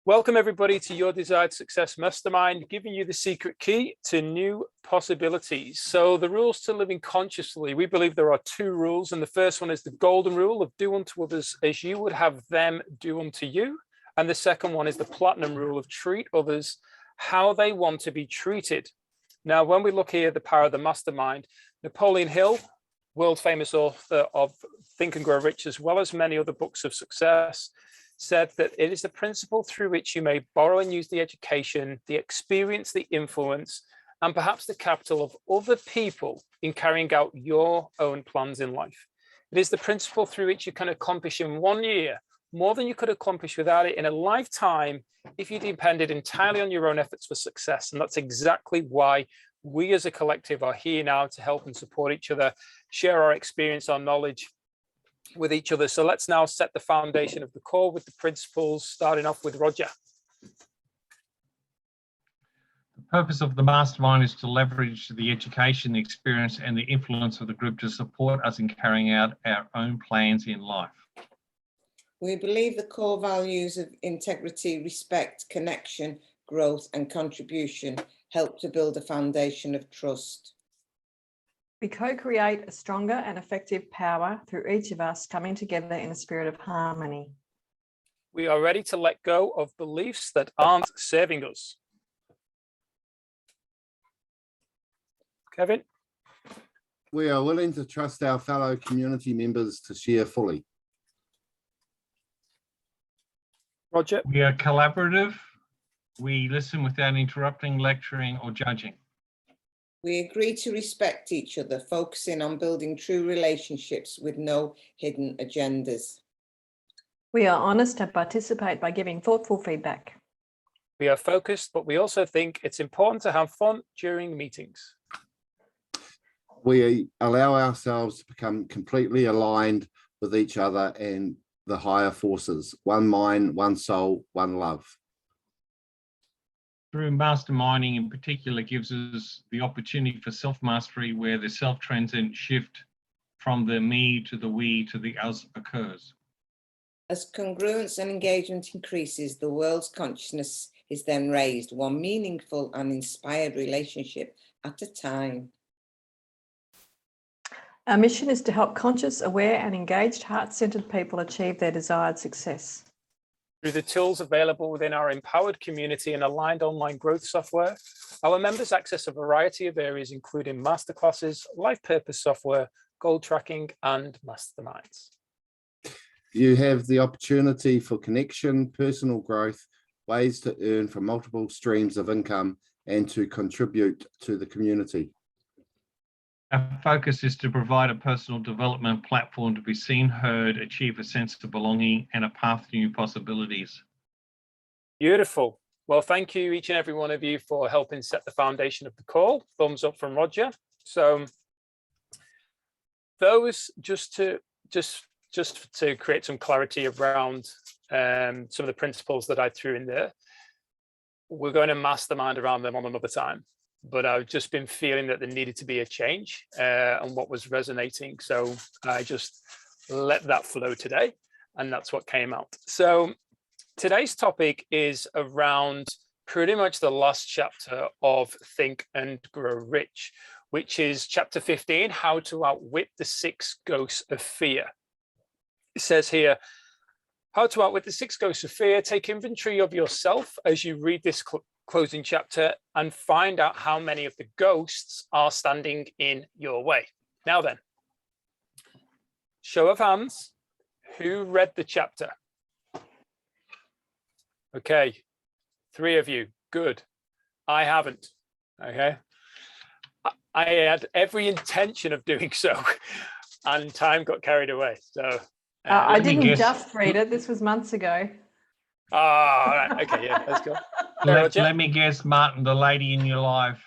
Welcome everybody to Your Desired Success Mastermind, giving you the secret key to new possibilities. So the rules to living consciously, we believe there are two rules. And the first one is the golden rule of do unto others as you would have them do unto you. And the second one is the platinum rule of treat others how they want to be treated. Now, when we look here, the power of the mastermind, Napoleon Hill, world famous author of Think and Grow Rich, as well as many other books of success, said that it is the principle through which you may borrow and use the education, the experience, the influence, and perhaps the capital of other people in carrying out your own plans in life. It is the principle through which you can accomplish in 1 year more than you could accomplish without it in a lifetime if you depended entirely on your own efforts for success. And that's exactly why we as a collective are here now to help and support each other, share our experience, our knowledge with each other. So let's now set the foundation of the call with the principles, starting off with Roger. The purpose of the mastermind is to leverage the education, the experience, and the influence of the group to support us in carrying out our own plans in life. We believe the core values of integrity, respect, connection, growth, and contribution help to build a foundation of trust. We co-create a stronger and effective power through each of us coming together in a spirit of harmony. We are ready to let go of beliefs that aren't serving us. Kevin? We are willing to trust our fellow community members to share fully. Roger? We are collaborative. We listen without interrupting, lecturing, or judging. We agree to respect each other, focusing on building true relationships with no hidden agendas. We are honest and participate by giving thoughtful feedback. We are focused, but we also think it's important to have fun during meetings. We allow ourselves to become completely aligned with each other and the higher forces. One mind, one soul, one love. Through masterminding in particular gives us the opportunity for self-mastery where the self-transcendent shift from the me to the we to the us occurs. As congruence and engagement increases, the world's consciousness is then raised, one meaningful and inspired relationship at a time. Our mission is to help conscious, aware, and engaged heart-centered people achieve their desired success. Through the tools available within our empowered community and aligned online growth software, our members access a variety of areas, including masterclasses, life purpose software, goal tracking, and masterminds. You have the opportunity for connection, personal growth, ways to earn from multiple streams of income, and to contribute to the community. Our focus is to provide a personal development platform to be seen, heard, achieve a sense of belonging, and a path to new possibilities. Beautiful. Well, thank you each and every one of you for helping set the foundation of the call. Thumbs up from Roger. So those just to create some clarity around some of the principles that I threw in there. We're going to mastermind around them on another time. But I've just been feeling that there needed to be a change on what was resonating. So I just let that flow today, and that's what came out. So today's topic is around pretty much the last chapter of Think and Grow Rich, which is chapter 15, How to Outwit the 6 Ghosts of Fear. It says here, how to outwit the 6 ghosts of fear. Take inventory of yourself as you read this closing chapter and find out how many of the ghosts are standing in your way. Now then, show of hands, who read the chapter? Okay, 3 of you, good. I haven't, okay. I had every intention of doing so and time got carried away, so. I didn't just read it, this was months ago. Right. Okay, yeah, let's go. Let me guess, Martin, the lady in your life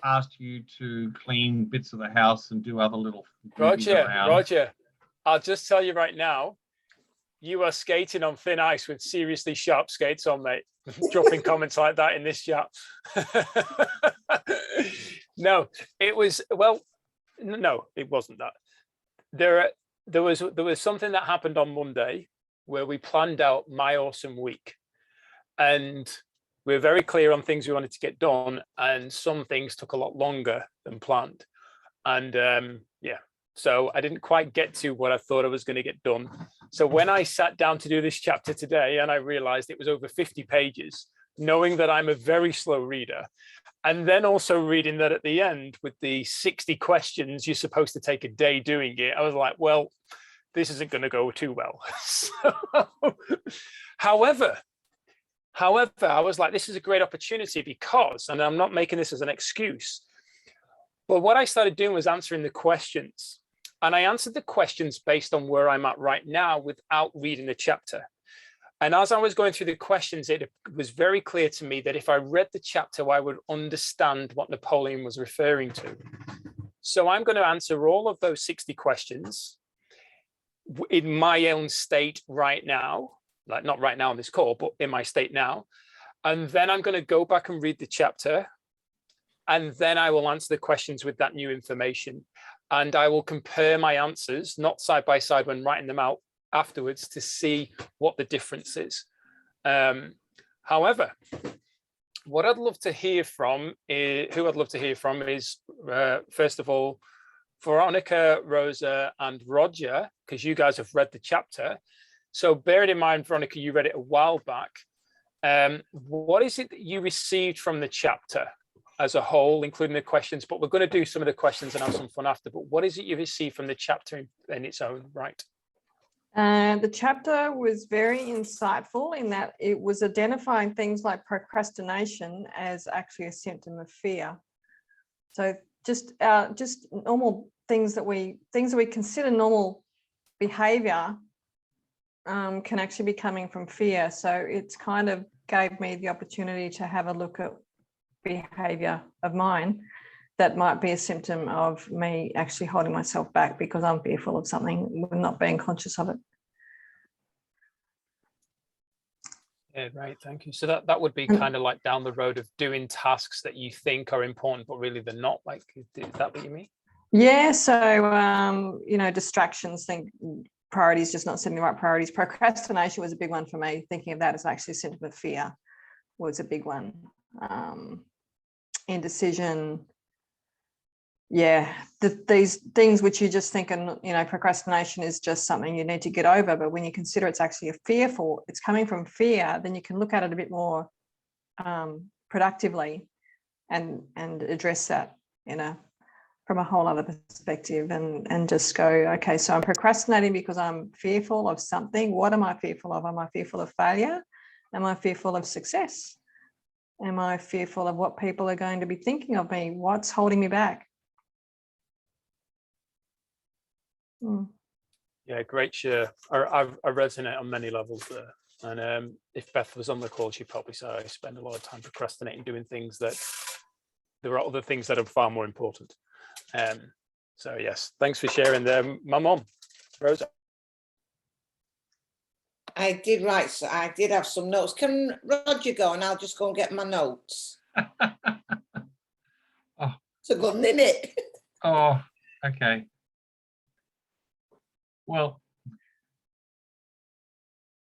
asked you to clean bits of the house and do other little Roger, I'll just tell you right now, you are skating on thin ice with seriously sharp skates on, mate. Dropping comments like that in this chat. No, it was, well, no, it wasn't that. There was something that happened on Monday where we planned out my awesome week. and we were very clear on things we wanted to get done, and some things took a lot longer than planned. And yeah, so I didn't quite get to what I thought I was going to get done. So when I sat down to do this chapter today, and I realized it was over 50 pages, knowing that I'm a very slow reader, and then also reading that at the end with the 60 questions, you're supposed to take a day doing it, I was like, well, this isn't going to go too well. So, however, I was like, this is a great opportunity because, and I'm not making this as an excuse, but what I started doing was answering the questions. And I answered the questions based on where I'm at right now without reading the chapter. And as I was going through the questions, it was very clear to me that if I read the chapter, I would understand what Napoleon was referring to. So I'm going to answer all of those 60 questions in my own state right now, like not right now on this call, but in my state now. And then I'm going to go back and read the chapter. And then I will answer the questions with that new information. And I will compare my answers, not side by side when writing them out afterwards, to see what the difference is. However, what I'd love to hear from is, first of all, Veronica, Rosa, and Roger, because you guys have read the chapter. So bearing in mind, Veronica, you read it a while back. What is it that you received from the chapter as a whole, including the questions? But we're going to do some of the questions and have some fun after. But what is it you received from the chapter in its own right? The chapter was very insightful in that it was identifying things like procrastination as actually a symptom of fear. So just normal things that we consider normal behavior can actually be coming from fear. So it's kind of gave me the opportunity to have a look at behavior of mine that might be a symptom of me actually holding myself back because I'm fearful of something, not being conscious of it. Yeah, right. Thank you. So that would be kind of like down the road of doing tasks that you think are important, but really they're not. Like, is that what you mean? Yeah. So, distractions, priorities, just not setting the right priorities. Procrastination was a big one for me. Thinking of that as actually a symptom of fear was a big one. Indecision. Yeah, these things which you just think, procrastination is just something you need to get over. But when you consider it's actually it's coming from fear, then you can look at it a bit more productively and address that, from a whole other perspective and just go, okay, so I'm procrastinating because I'm fearful of something. What am I fearful of? Am I fearful of failure? Am I fearful of success? Am I fearful of what people are going to be thinking of me? What's holding me back? Yeah, great share. I resonate on many levels there. And if Beth was on the call, she'd probably say I spend a lot of time procrastinating, doing things that there are other things that are far more important. So yes, thanks for sharing there. My mom, Rosa. I did write, so I did have some notes. Can Roger go and I'll just go and get my notes? Oh. It's a good minute. Oh, okay. Well,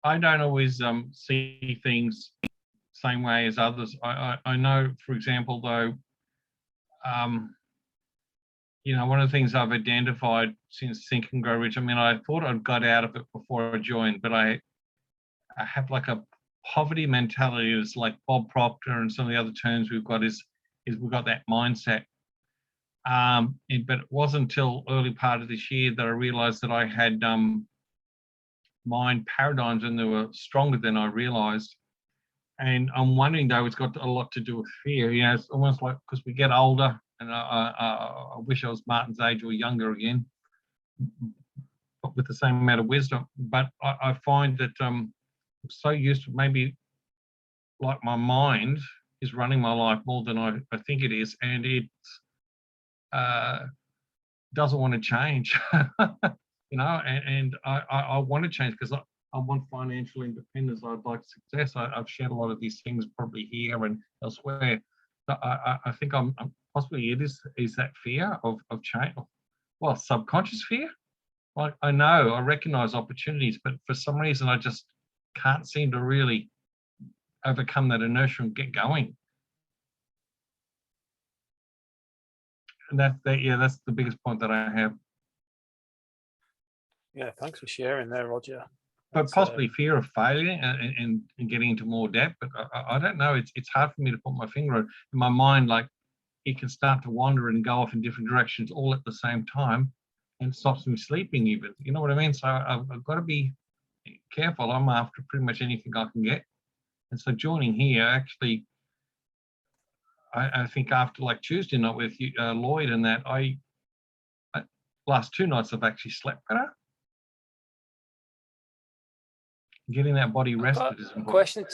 I don't always see things same way as others. I know, for example, though, one of the things I've identified since Think and Grow Rich, I thought I'd got out of it before I joined, but I have like a poverty mentality. It's like Bob Proctor and some of the other terms we've got is we've got that mindset. But it wasn't until early part of this year that I realized that I had mind paradigms and they were stronger than I realized. And I'm wondering, though, it's got a lot to do with fear. It's almost like because we get older, and I wish I was Martin's age or younger again, but with the same amount of wisdom. But I find that I'm so used to, maybe like my mind is running my life more than I think it is, and it doesn't want to change. And I want to change because I want financial independence. I'd like success. I've shared a lot of these things probably here and elsewhere. So I think I'm possibly it is that fear of change. Well, subconscious fear. Like I know, I recognize opportunities, but for some reason I just can't seem to really overcome that inertia and get going. And that's the biggest point that I have. Yeah, thanks for sharing there, Roger. But That's, possibly fear of failure and getting into more debt. But I don't know. It's hard for me to put my finger on it. In my mind, like, it can start to wander and go off in different directions all at the same time, and it stops me sleeping even. You know what I mean? So I've got to be careful. I'm after pretty much anything I can get. And so joining here, actually, I think after like Tuesday night with you, Lloyd and that, I last 2 nights I've actually slept better. Getting that body rested is important.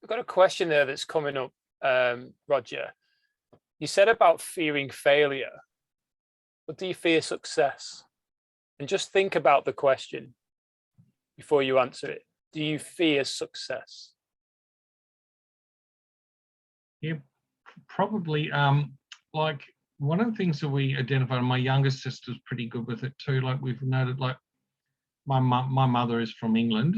I've got a question there that's coming up, Roger. You said about fearing failure, but do you fear success? And just think about the question before you answer it. Do you fear success? Yeah, probably. Like, one of the things that we identified, my youngest sister's pretty good with it too. Like, we've noted, like, my mother is from England,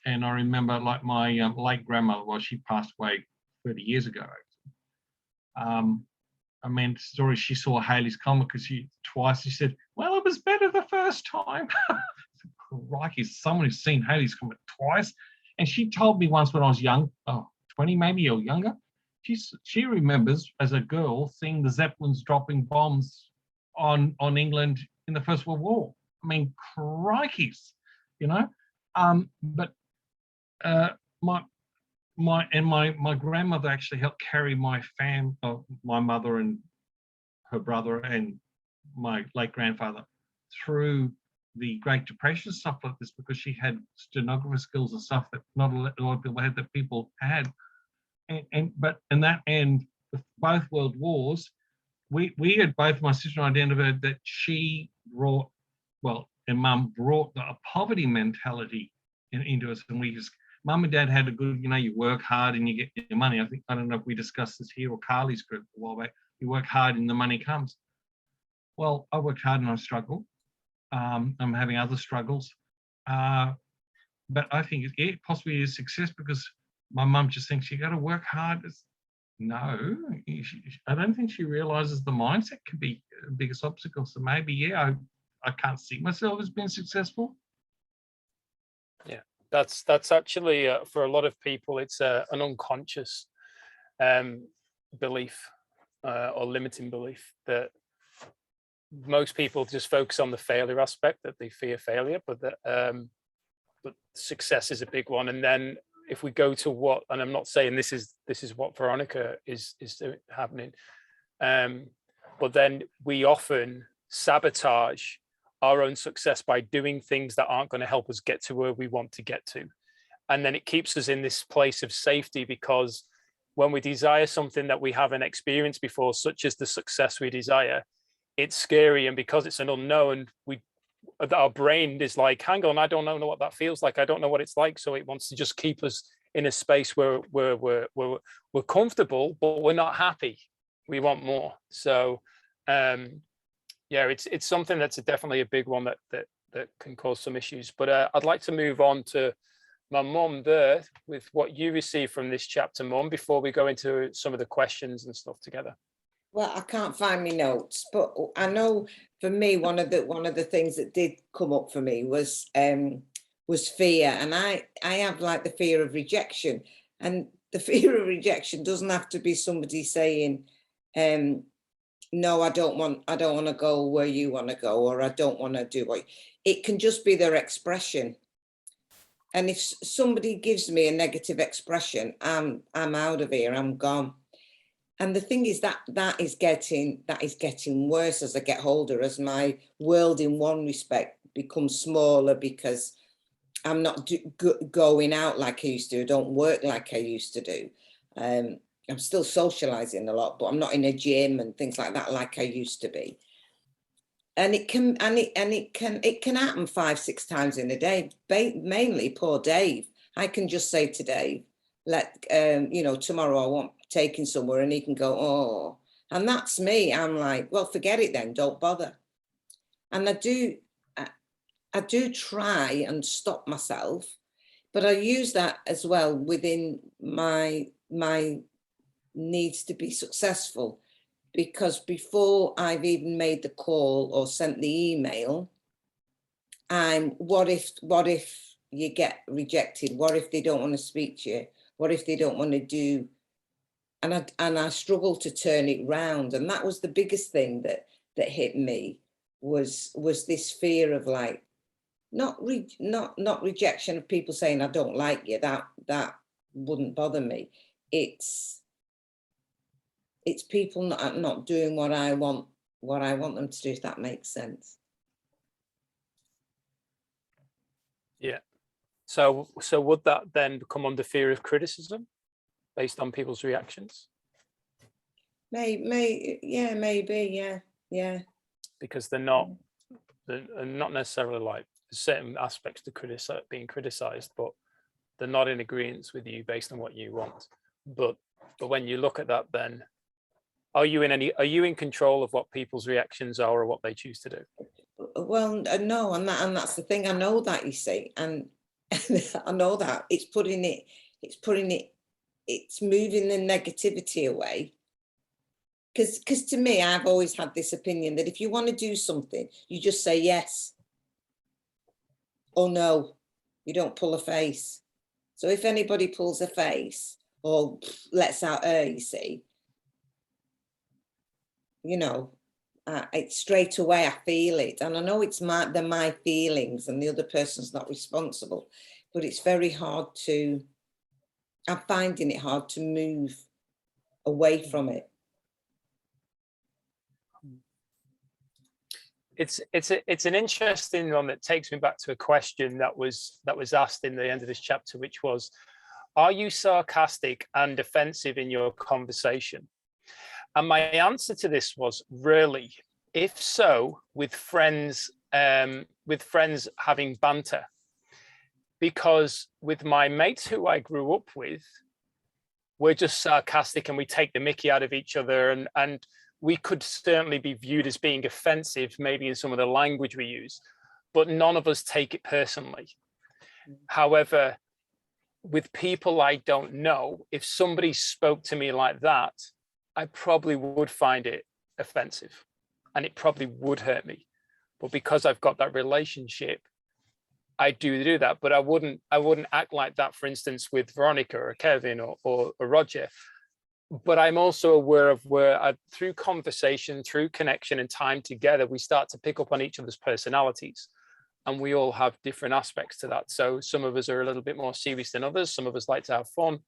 and I remember, like, my late grandmother, well, she passed away 30 years ago. I mean, story, she saw Haley's Comet because she said, well, it was better the first time. Crikey, someone who's seen Haley's Comet twice. And she told me once when I was young, 20 maybe or younger, she remembers as a girl seeing the Zeppelins dropping bombs on England in the First World War. I mean, crikeys, you know. But my grandmother actually helped carry my mother and her brother and my late grandfather through the Great Depression, stuff like this, because she had stenographer skills and stuff that not a lot of people had, that people had. But in that end, with both world wars, we had both, my sister and I, identified that she brought, and Mum brought a poverty mentality into us, and we just, Mum and Dad had a good, you work hard and you get your money. I don't know if we discussed this here or Carly's group a while back. You work hard and the money comes. Well, I worked hard and I struggle. I'm having other struggles. But I think it possibly is success because my mum just thinks you got to work hard. No, I don't think she realizes the mindset can be the biggest obstacle. So maybe, I can't see myself as being successful. Yeah, that's actually for a lot of people, it's an unconscious belief or limiting belief that most people just focus on the failure aspect, that they fear failure, but success is a big one. And then if we go to what, and I'm not saying this is what Veronica is happening, but then we often sabotage our own success by doing things that aren't going to help us get to where we want to get to. And then it keeps us in this place of safety, because when we desire something that we haven't experienced before, such as the success we desire, it's scary. And because it's an unknown, our brain is like, hang on, I don't know what that feels like. I don't know what it's like. So it wants to just keep us in a space where we're comfortable, but we're not happy. We want more. So yeah, it's something that's definitely a big one that can cause some issues. But I'd like to move on to my mum there with what you received from this chapter, Mum, before we go into some of the questions and stuff together. Well, I can't find my notes, but I know for me, one of the things that did come up for me was fear. And I have like the fear of rejection, and the fear of rejection doesn't have to be somebody saying, no, I don't want to go where you want to go, or I don't want to do what. It can just be their expression. And if somebody gives me a negative expression, I'm out of here, I'm gone. And the thing is that is getting worse as I get older, as my world in one respect becomes smaller, because I'm not going out like I used to. I don't work like I used to do. I'm still socializing a lot, but I'm not in a gym and things like that like I used to be. And it can happen 5-6 times in a day. Mainly poor Dave. I can just say to Dave, tomorrow I want taking somewhere, and he can go, oh, and that's me. I'm like, well, forget it then, don't bother. And I do try and stop myself, but I use that as well within my needs to be successful, because before I've even made the call or sent the email, what if you get rejected? What if they don't want to speak to you? What if they don't want to do? And I struggle to turn it round. And that was the biggest thing that hit me, was this fear of like, not rejection of people saying I don't like you. That wouldn't bother me. It's people not doing what I want them to do, if that makes sense. Yeah. So would that then come under fear of criticism based on people's reactions? Maybe, yeah. Because they're not necessarily like certain aspects to being criticized, but they're not in agreement with you based on what you want. But when you look at that, then are you in control of what people's reactions are or what they choose to do? Well, no, and that's the thing. I know that, you see, and I know that it's moving the negativity away. Because to me, I've always had this opinion that if you want to do something, you just say yes or no. You don't pull a face. So if anybody pulls a face or lets out air, you see, it's straight away I feel it. And I know they're my feelings and the other person's not responsible, but it's very hard I'm finding it hard to move away from it. It's an interesting one that takes me back to a question that was asked in the end of this chapter, which was, are you sarcastic and offensive in your conversation? And my answer to this was, really. If so, with friends having banter. Because with my mates who I grew up with, we're just sarcastic and we take the mickey out of each other, and we could certainly be viewed as being offensive, maybe in some of the language we use, but none of us take it personally. However, with people I don't know, if somebody spoke to me like that, I probably would find it offensive and it probably would hurt me. But because I've got that relationship, I do that. But I wouldn't act like that, for instance, with Veronica or Kevin or Roger. But I'm also aware of where through conversation, through connection and time together, we start to pick up on each other's personalities. And we all have different aspects to that. So some of us are a little bit more serious than others. Some of us like to have fun.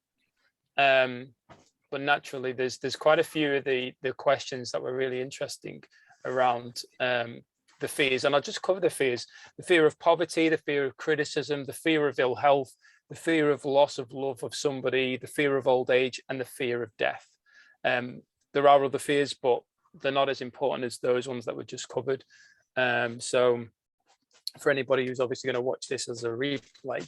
But naturally, there's quite a few of the questions that were really interesting around the fears. And I'll just cover the fears: the fear of poverty, the fear of criticism, the fear of ill health, the fear of loss of love of somebody, the fear of old age, and the fear of death. There are other fears, but they're not as important as those ones that were just covered. So for anybody who's obviously going to watch this as a replay,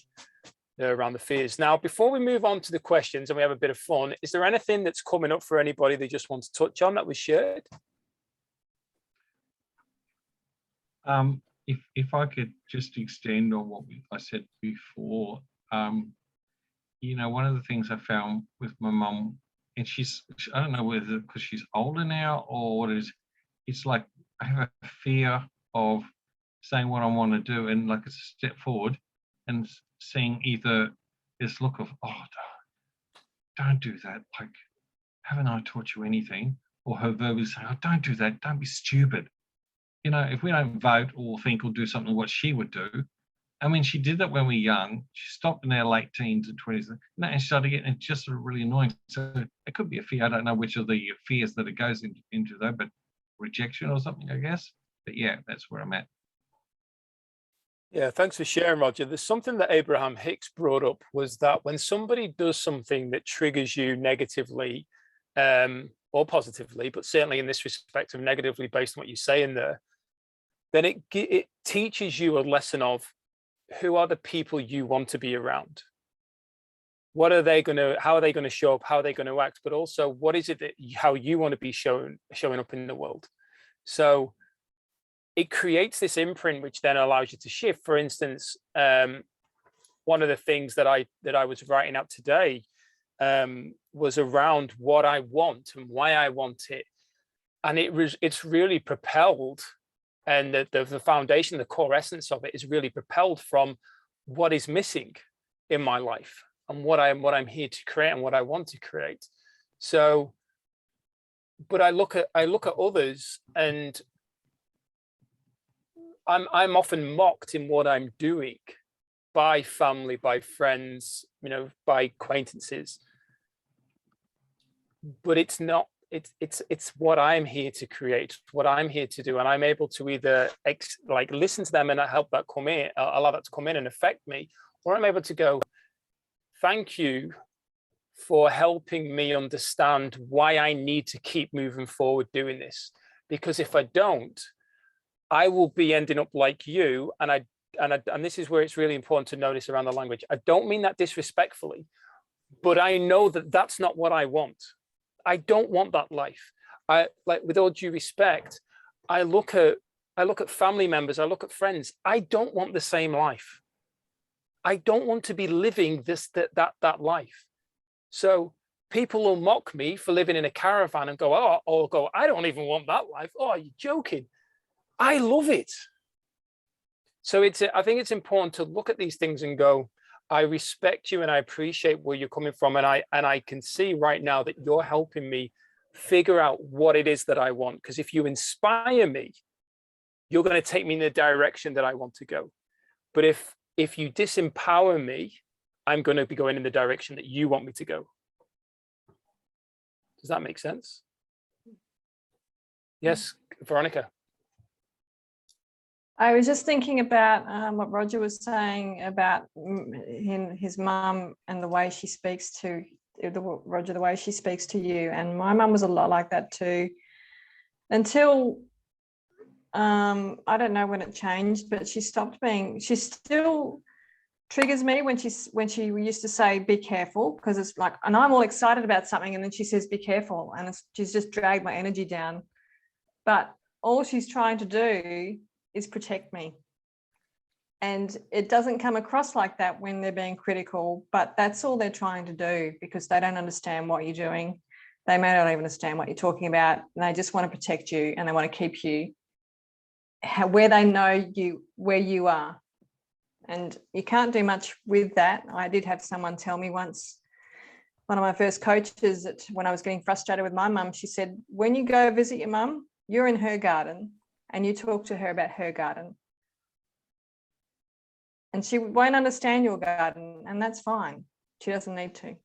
around the fears. Now, before we move on to the questions and we have a bit of fun, is there anything that's coming up for anybody they just want to touch on that was shared? If I could just extend on what I said before, one of the things I found with my mum, and I don't know whether because she's older now or what it is, it's like I have a fear of saying what I want to do, and like it's a step forward and seeing either this look of, oh, don't do that, like, haven't I taught you anything? Or her verbally saying, oh, don't do that, don't be stupid. If we don't vote or think or do something what she would do, I mean, she did that when we were young. She stopped in her late teens and 20s. And she started getting just sort of really annoying. So it could be a fear. I don't know which of the fears that it goes into though, but rejection or something, I guess. But yeah, that's where I'm at. Yeah, thanks for sharing, Roger. There's something that Abraham Hicks brought up, was that when somebody does something that triggers you negatively or positively, but certainly in this respect of negatively based on what you say in there, then it teaches you a lesson of who are the people you want to be around. How are they going to show up? How are they going to act? But also, what is it how you want to be showing up in the world? So it creates this imprint, which then allows you to shift. For instance, one of the things that I was writing out today was around what I want and why I want it. And it's really propelled, and the foundation, the core essence of it is really propelled from what is missing in my life and what I'm here to create and what I want to create. So, but I look at others, and I'm often mocked in what I'm doing by family, by friends, by acquaintances. But it's not. It's what I'm here to create, what I'm here to do, and I'm able to either listen to them and help that come in, allow that to come in and affect me, or I'm able to go, thank you for helping me understand why I need to keep moving forward doing this. Because if I don't, I will be ending up like you. And this is where it's really important to notice around the language. I don't mean that disrespectfully, but I know that that's not what I want. I don't want that life. With all due respect, I look at family members, I look at friends. I don't want the same life. I don't want to be living that life. So people will mock me for living in a caravan and go, I don't even want that life. Oh, you're joking. I love it. So I think it's important to look at these things and go, I respect you and I appreciate where you're coming from. And I can see right now that you're helping me figure out what it is that I want. Because if you inspire me, you're going to take me in the direction that I want to go. But if you disempower me, I'm going to be going in the direction that you want me to go. Does that make sense? Yes, Veronica. I was just thinking about what Roger was saying about his mum and the way she speaks to Roger, the way she speaks to you. And my mum was a lot like that too, until I don't know when it changed, but she stopped being. She still triggers me when she used to say, "Be careful," because it's like, and I'm all excited about something, and then she says, "Be careful," and she's just dragged my energy down. But all she's trying to do is protect me. And it doesn't come across like that when they're being critical, but that's all they're trying to do, because they don't understand what you're doing. They may not even understand what you're talking about. And they just want to protect you, and they want to keep you where they know you, where you are. And you can't do much with that. I did have someone tell me once, one of my first coaches, that when I was getting frustrated with my mum, she said, when you go visit your mum, you're in her garden and you talk to her about her garden. And she won't understand your garden, and that's fine. She doesn't need to.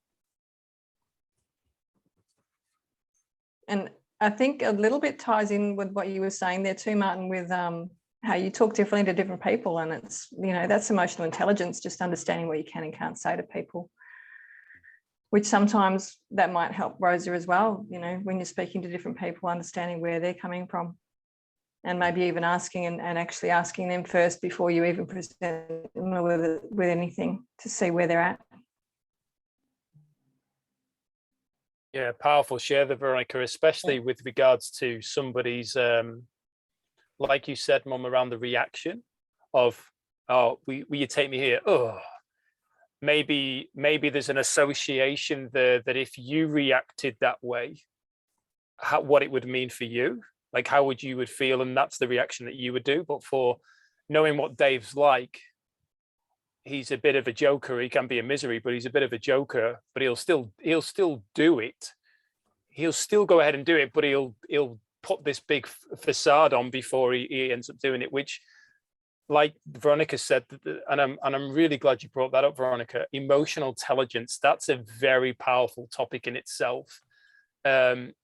And I think a little bit ties in with what you were saying there too, Martin, with how you talk differently to different people. And it's, that's emotional intelligence, just understanding what you can and can't say to people, which sometimes that might help Rosa as well, when you're speaking to different people, understanding where they're coming from. And maybe even asking and actually asking them first before you even present them with anything, to see where they're at. Yeah, powerful share there, Veronica, especially with regards to somebody's, like you said, Mum, around the reaction of, will you take me here? Oh, maybe there's an association there that if you reacted that way, what it would mean for you. Like how you would feel, and that's the reaction that you would do. But for knowing what Dave's like, he's a bit of a joker. He can be a misery, but he's a bit of a joker. But he'll still do it. He'll still go ahead and do it, but he'll put this big facade on before he ends up doing it. Which, like Veronica said, and I'm really glad you brought that up, Veronica. Emotional intelligence. That's a very powerful topic in itself. And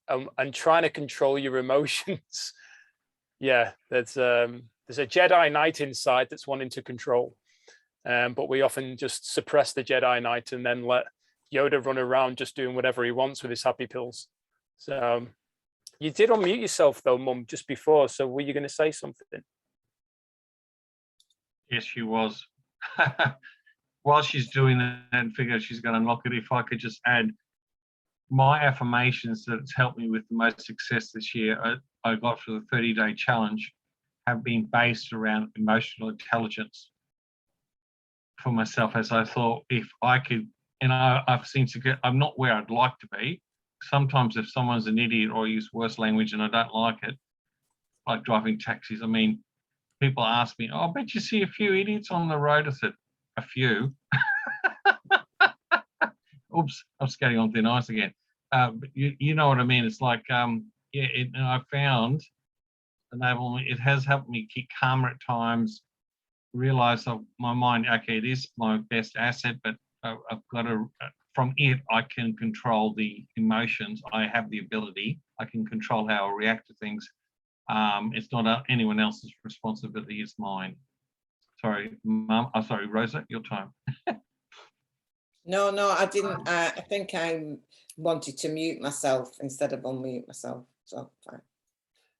trying to control your emotions. Yeah, there's a Jedi Knight inside that's wanting to control, but we often just suppress the Jedi Knight and then let Yoda run around just doing whatever he wants with his happy pills. So you did unmute yourself though, Mum, just before. So were you going to say something? Yes, she was. While she's doing that and figure she's going to unlock it, if I could just add, my affirmations that it's helped me with the most success this year, I got for the 30-day challenge, have been based around emotional intelligence. for myself, as I thought, if I could, and I've seen to get, I'm not where I'd like to be. Sometimes if someone's an idiot or use worse language and I don't like it, like driving taxis, I mean, people ask me, oh, I bet you see a few idiots on the road. I said, a few. Oops, I'm skating on thin ice again. But you know what I mean? It's like, and I found it has helped me keep calmer at times, realize that my mind, okay, it is my best asset, but I've got to, from it, I can control the emotions. I have the ability. I can control how I react to things. It's not anyone else's responsibility, it's mine. Sorry, Mum. Oh, sorry, Rosa, your time. No, I didn't. I think I wanted to mute myself instead of unmute myself. So fine.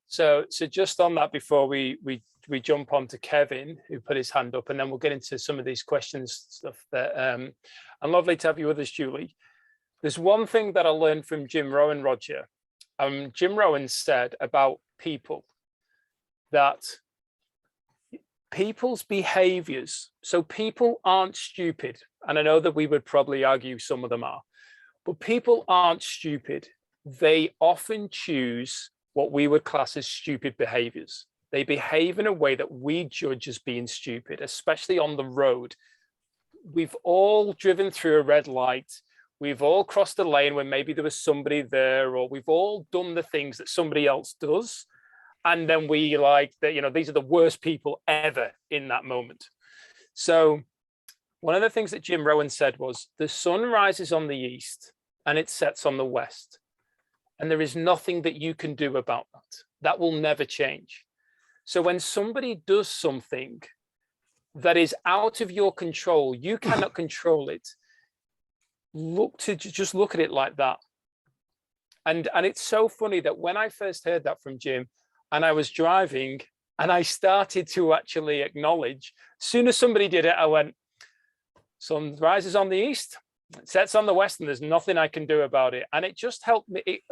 So just on that, before we jump on to Kevin, who put his hand up, and then we'll get into some of these questions stuff that and lovely to have you with us, Julie. There's one thing that I learned from Jim Rohn, Roger. Jim Rohn said about people that people's behaviors, so people aren't stupid, and I know that we would probably argue some of them are, but people aren't stupid. They often choose what we would class as stupid behaviors. They behave in a way that we judge as being stupid, especially on the road. We've all driven through a red light. We've all crossed a lane when maybe there was somebody there, or we've all done the things that somebody else does. And then we like that, you know, these are the worst people ever in that moment. So one of the things that Jim Rohn said was, the sun rises on the east and it sets on the west. And there is nothing that you can do about that. That will never change. So when somebody does something that is out of your control, you cannot control it, just look at it like that. And it's so funny that when I first heard that from Jim, and I was driving and I started to actually acknowledge, as soon as somebody did it, I went, sun rises on the east, it sets on the west, and there's nothing I can do about it. And it just helped me.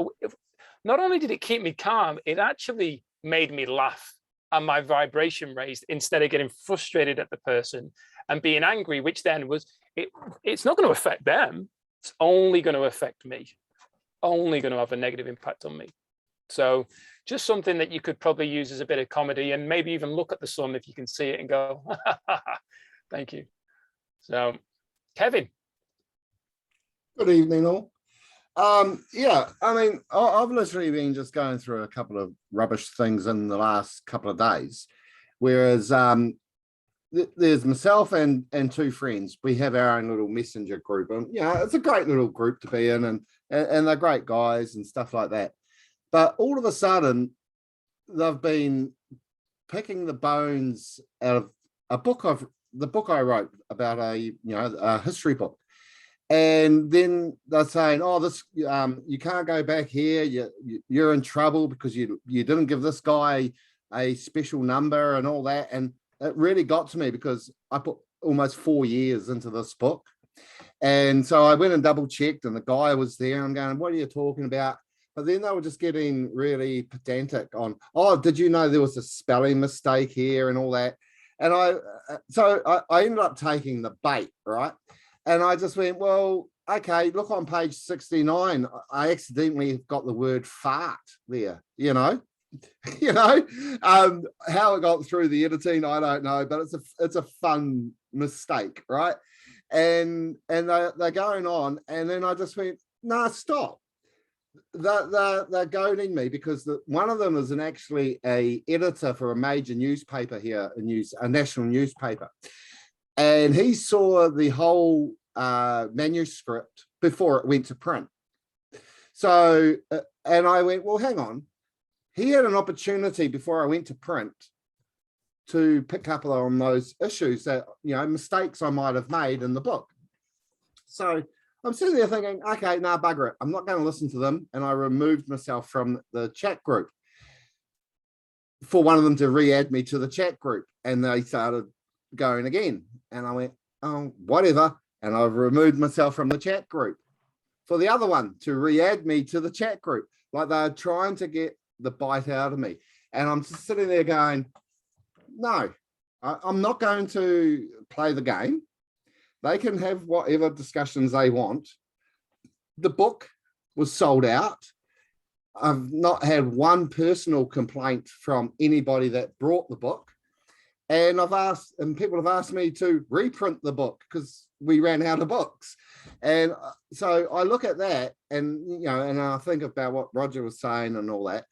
Not only did it keep me calm, it actually made me laugh and my vibration raised instead of getting frustrated at the person and being angry, which then was, it's not going to affect them. It's only going to affect me, only going to have a negative impact on me. So just something that you could probably use as a bit of comedy, and maybe even look at the sun if you can see it and go, thank you. So, Kevin. Good evening, all. Yeah, I mean, I've literally been just going through a couple of rubbish things in the last couple of days, whereas there's myself and two friends. We have our own little messenger group, and it's a great little group to be in, and they're great guys and stuff like that. But all of a sudden, they've been picking the bones out of the book I wrote about a history book. And then they're saying, oh, this you can't go back here. You're in trouble because you didn't give this guy a special number and all that. And it really got to me because I put almost 4 years into this book. And so I went and double checked, and the guy was there. I'm going, what are you talking about? But then they were just getting really pedantic on, oh, did you know there was a spelling mistake here and all that? And I ended up taking the bait, right? And I just went, well, okay, look on page 69. I accidentally got the word fart there, how it got through the editing, I don't know, but it's a fun mistake, right? And they're going on, and then I just went, no, stop. They're goading me because one of them is actually a editor for a major newspaper here, a national newspaper. And he saw the whole manuscript before it went to print. So, and I went, well, hang on. He had an opportunity before I went to print to pick up on those issues that, mistakes I might have made in the book. So I'm sitting there thinking, okay, nah, bugger it. I'm not going to listen to them. And I removed myself from the chat group for one of them to re-add me to the chat group. And they started going again. And I went, oh, whatever. And I've removed myself from the chat group for the other one to re-add me to the chat group. Like they're trying to get the bite out of me. And I'm just sitting there going, no, I'm not going to play the game. They can have whatever discussions they want. The book was sold out. I've not had one personal complaint from anybody that brought the book. And people have asked me to reprint the book because we ran out of books. And so I look at that and I think about what Roger was saying and all that.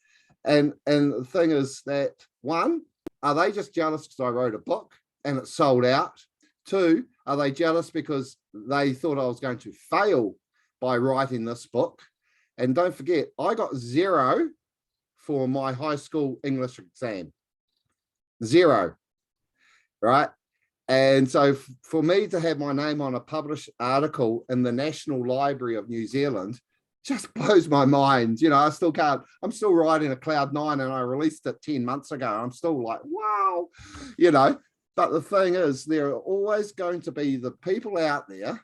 And the thing is that, one, are they just jealous because I wrote a book and it sold out? Two, are they jealous because they thought I was going to fail by writing this book? And don't forget, I got 0 for my high school English exam. 0, right? And so for me to have my name on a published article in the National Library of New Zealand just blows my mind. I'm still riding a cloud 9, and I released it 10 months ago. I'm still like, wow, But the thing is, there are always going to be the people out there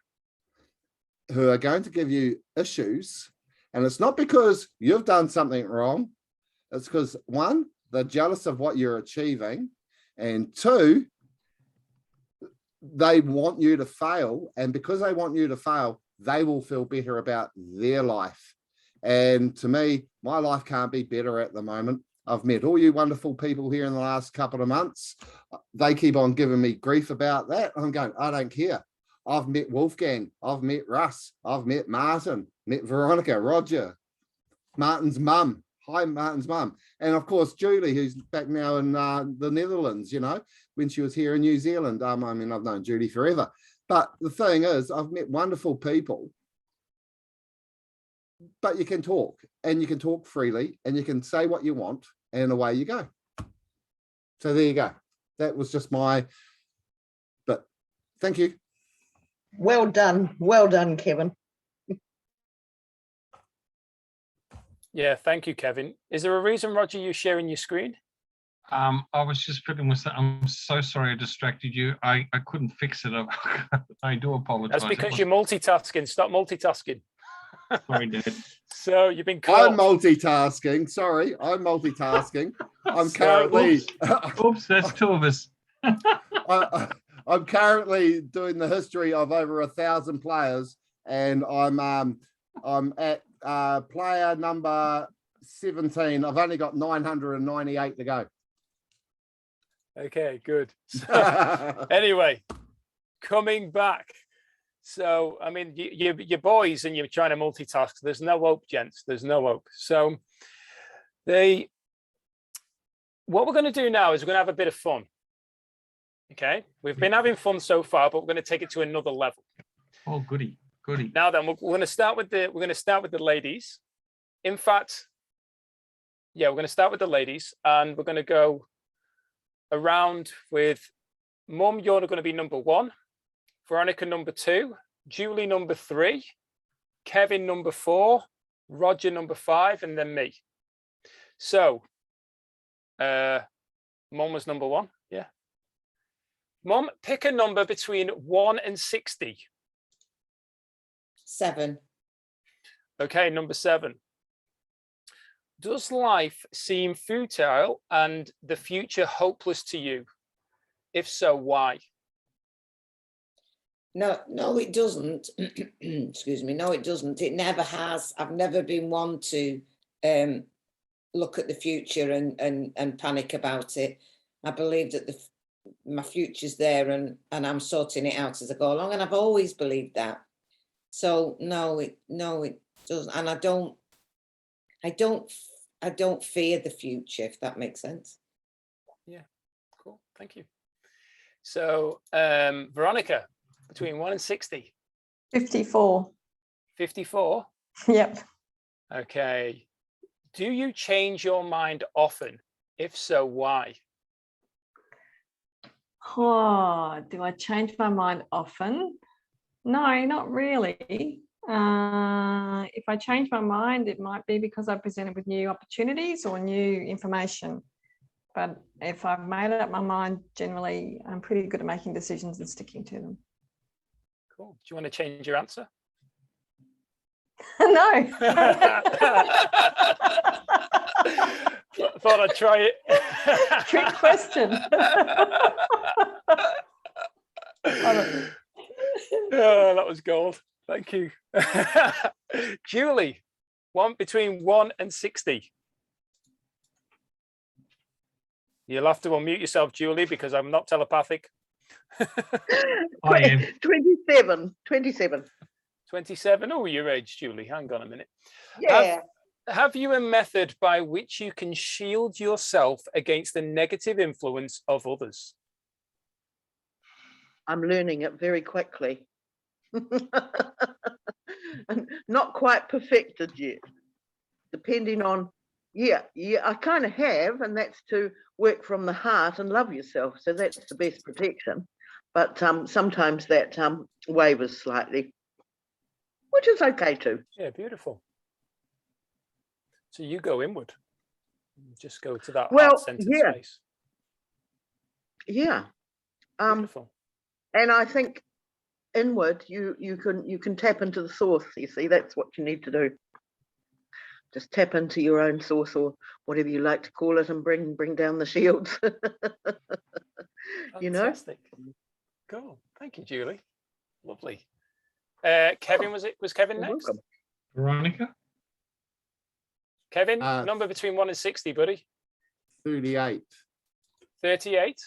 who are going to give you issues. And it's not because you've done something wrong. It's because, one, they're jealous of what you're achieving. And two, they want you to fail. And because they want you to fail, they will feel better about their life. And to me, my life can't be better at the moment. I've met all you wonderful people here in the last couple of months. They keep on giving me grief about that. I'm going, I don't care. I've met Wolfgang. I've met Russ. I've met Martin, met Veronica, Roger, Martin's mum. Hi, Martin's mum. And of course, Julie, who's back now in the Netherlands, when she was here in New Zealand. I've known Julie forever. But the thing is, I've met wonderful people. But you can talk, and you can talk freely, and you can say what you want, and away you go. So there you go. That was just but thank you. Well done, Kevin. Yeah, thank you, Kevin. Is there a reason, Roger, you're sharing your screen? I was just fiddling with that. I'm so sorry I distracted you. I couldn't fix it. I do apologize. That's because you're multitasking. Stop multitasking. Sorry, Dad. So you've been caught. I'm multitasking. Sorry, I'm multitasking. I'm currently. Oops, that's 2 of us. I'm currently doing the history of over 1,000 players, and I'm at player number 17. I've only got 998 to go. Okay, good. So, anyway, coming back. So, I mean, you're boys and you're trying to multitask. There's no hope, gents. There's no hope. So what we're going to do now is we're going to have a bit of fun. Okay. We've been having fun so far, but we're going to take it to another level. Oh, goody. Now then, we're going to start with the ladies. In fact, yeah, we're going to start with the ladies, and we're going to go around with Mum. You're going to be number 1. Veronica number 2, Julie number 3, Kevin number 4, Roger number 5, and then me. So, Mum was number 1. Yeah. Mum, pick a number between 1 and 60. 7. Okay, number 7. Does life seem futile and the future hopeless to you? If so, why? No, it doesn't. Excuse me. No, it doesn't. It never has. I've never been one to look at the future and panic about it. I believe that my future's there, and I'm sorting it out as I go along. And I've always believed that. So no, it doesn't. And I don't fear the future, if that makes sense. Yeah, cool. Thank you. So, Veronica, between 1 and 60. 54. 54? Yep. Okay. Do you change your mind often? If so, why? Oh, do I change my mind often? No, not really. If I change my mind, it might be because I'm presented with new opportunities or new information. But if I've made up my mind, generally, I'm pretty good at making decisions and sticking to them. Cool. Do you want to change your answer? No. Thought I'd try it. Trick question. Oh, that was gold. Thank you. Julie, between 1 and 60. You'll have to unmute yourself, Julie, because I'm not telepathic. I am. 27. 27. 27. Oh, your age, Julie. Hang on a minute. Yeah. Have you a method by which you can shield yourself against the negative influence of others? I'm learning it very quickly. And not quite perfected yet. Depending on, yeah, I kind of have, and that's to work from the heart and love yourself. So that's the best protection. But sometimes that wavers slightly, which is okay too. Yeah, beautiful. So you go inward. Just go to that Well, heart-centered yeah. space. Yeah. Beautiful. And I think inward, you can tap into the source. You see, that's what you need to do. Just tap into your own source, or whatever you like to call it, and bring down the shields. You know. Fantastic. Cool. Thank you, Julie. Lovely. Kevin, was Kevin You're next? welcome. Veronica? Kevin, Uh, number between 1 and 60, buddy. 38. 38.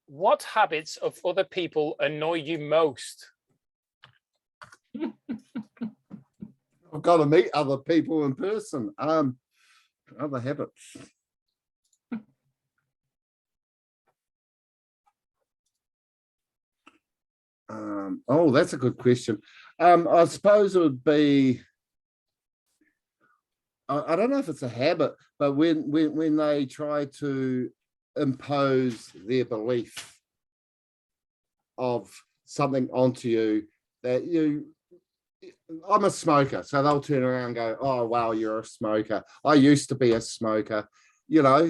What habits of other people annoy you most? I've got to meet other people in person. Other habits. Oh, that's a good question. I suppose it would be, I don't know if it's a habit, but when they try to impose their belief of something onto you that I'm a smoker, so they'll turn around and go, oh, wow, you're a smoker. I used to be a smoker,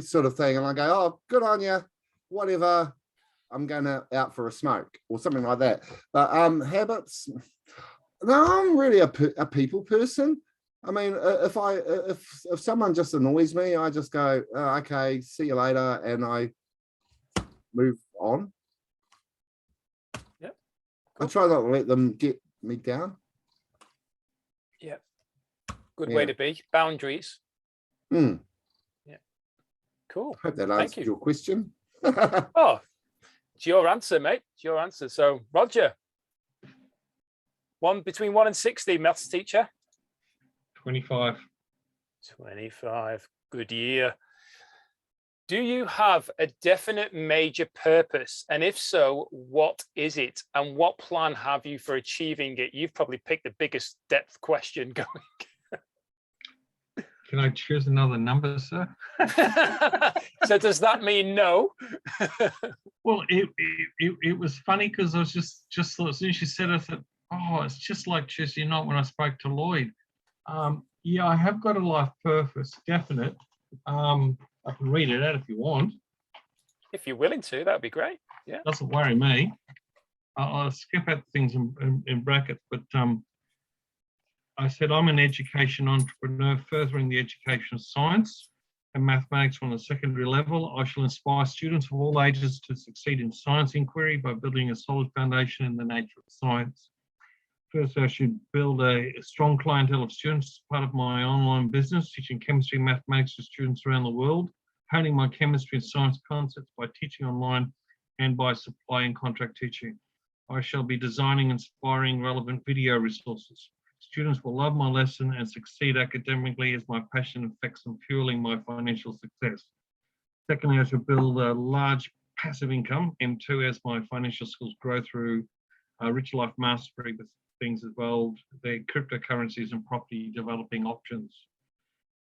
sort of thing. And I go, oh, good on you, whatever. I'm going out for a smoke or something like that. But habits, no, I'm really a people person. I mean, if someone just annoys me, I just go, oh, okay, see you later, and I move on. Yep. I try not to let them get me down. Yeah. Good Yeah. way to be. Boundaries. Yeah. Cool. Hope that Thank answered you. your question. Oh, it's your answer, mate. It's your answer. So, Roger, between 1 and 60, maths teacher. 25. 25. Good year. Do you have a definite major purpose? And if so, what is it? And what plan have you for achieving it? You've probably picked the biggest depth question going. Can I choose another number, sir? So does that mean no? Well, it was funny because I was just thought, as soon as she said it, I thought, oh, it's just like Tuesday night when I spoke to Lloyd. Yeah, I have got a life purpose, definite. I can read it out if you want. If you're willing to, that'd be great. Yeah. Doesn't worry me. I'll skip out things in brackets, but I said I'm an education entrepreneur furthering the education of science and mathematics from the secondary level. I shall inspire students of all ages to succeed in science inquiry by building a solid foundation in the nature of science. First, I should build a strong clientele of students as part of my online business, teaching chemistry and mathematics to students around the world, honing my chemistry and science concepts by teaching online and by supplying contract teaching. I shall be designing inspiring, relevant video resources. Students will love my lesson and succeed academically as my passion affects and fueling my financial success. Secondly, I shall build a large passive income, M2, as my financial skills grow through Rich Life Mastery with things as well, the cryptocurrencies and property developing options.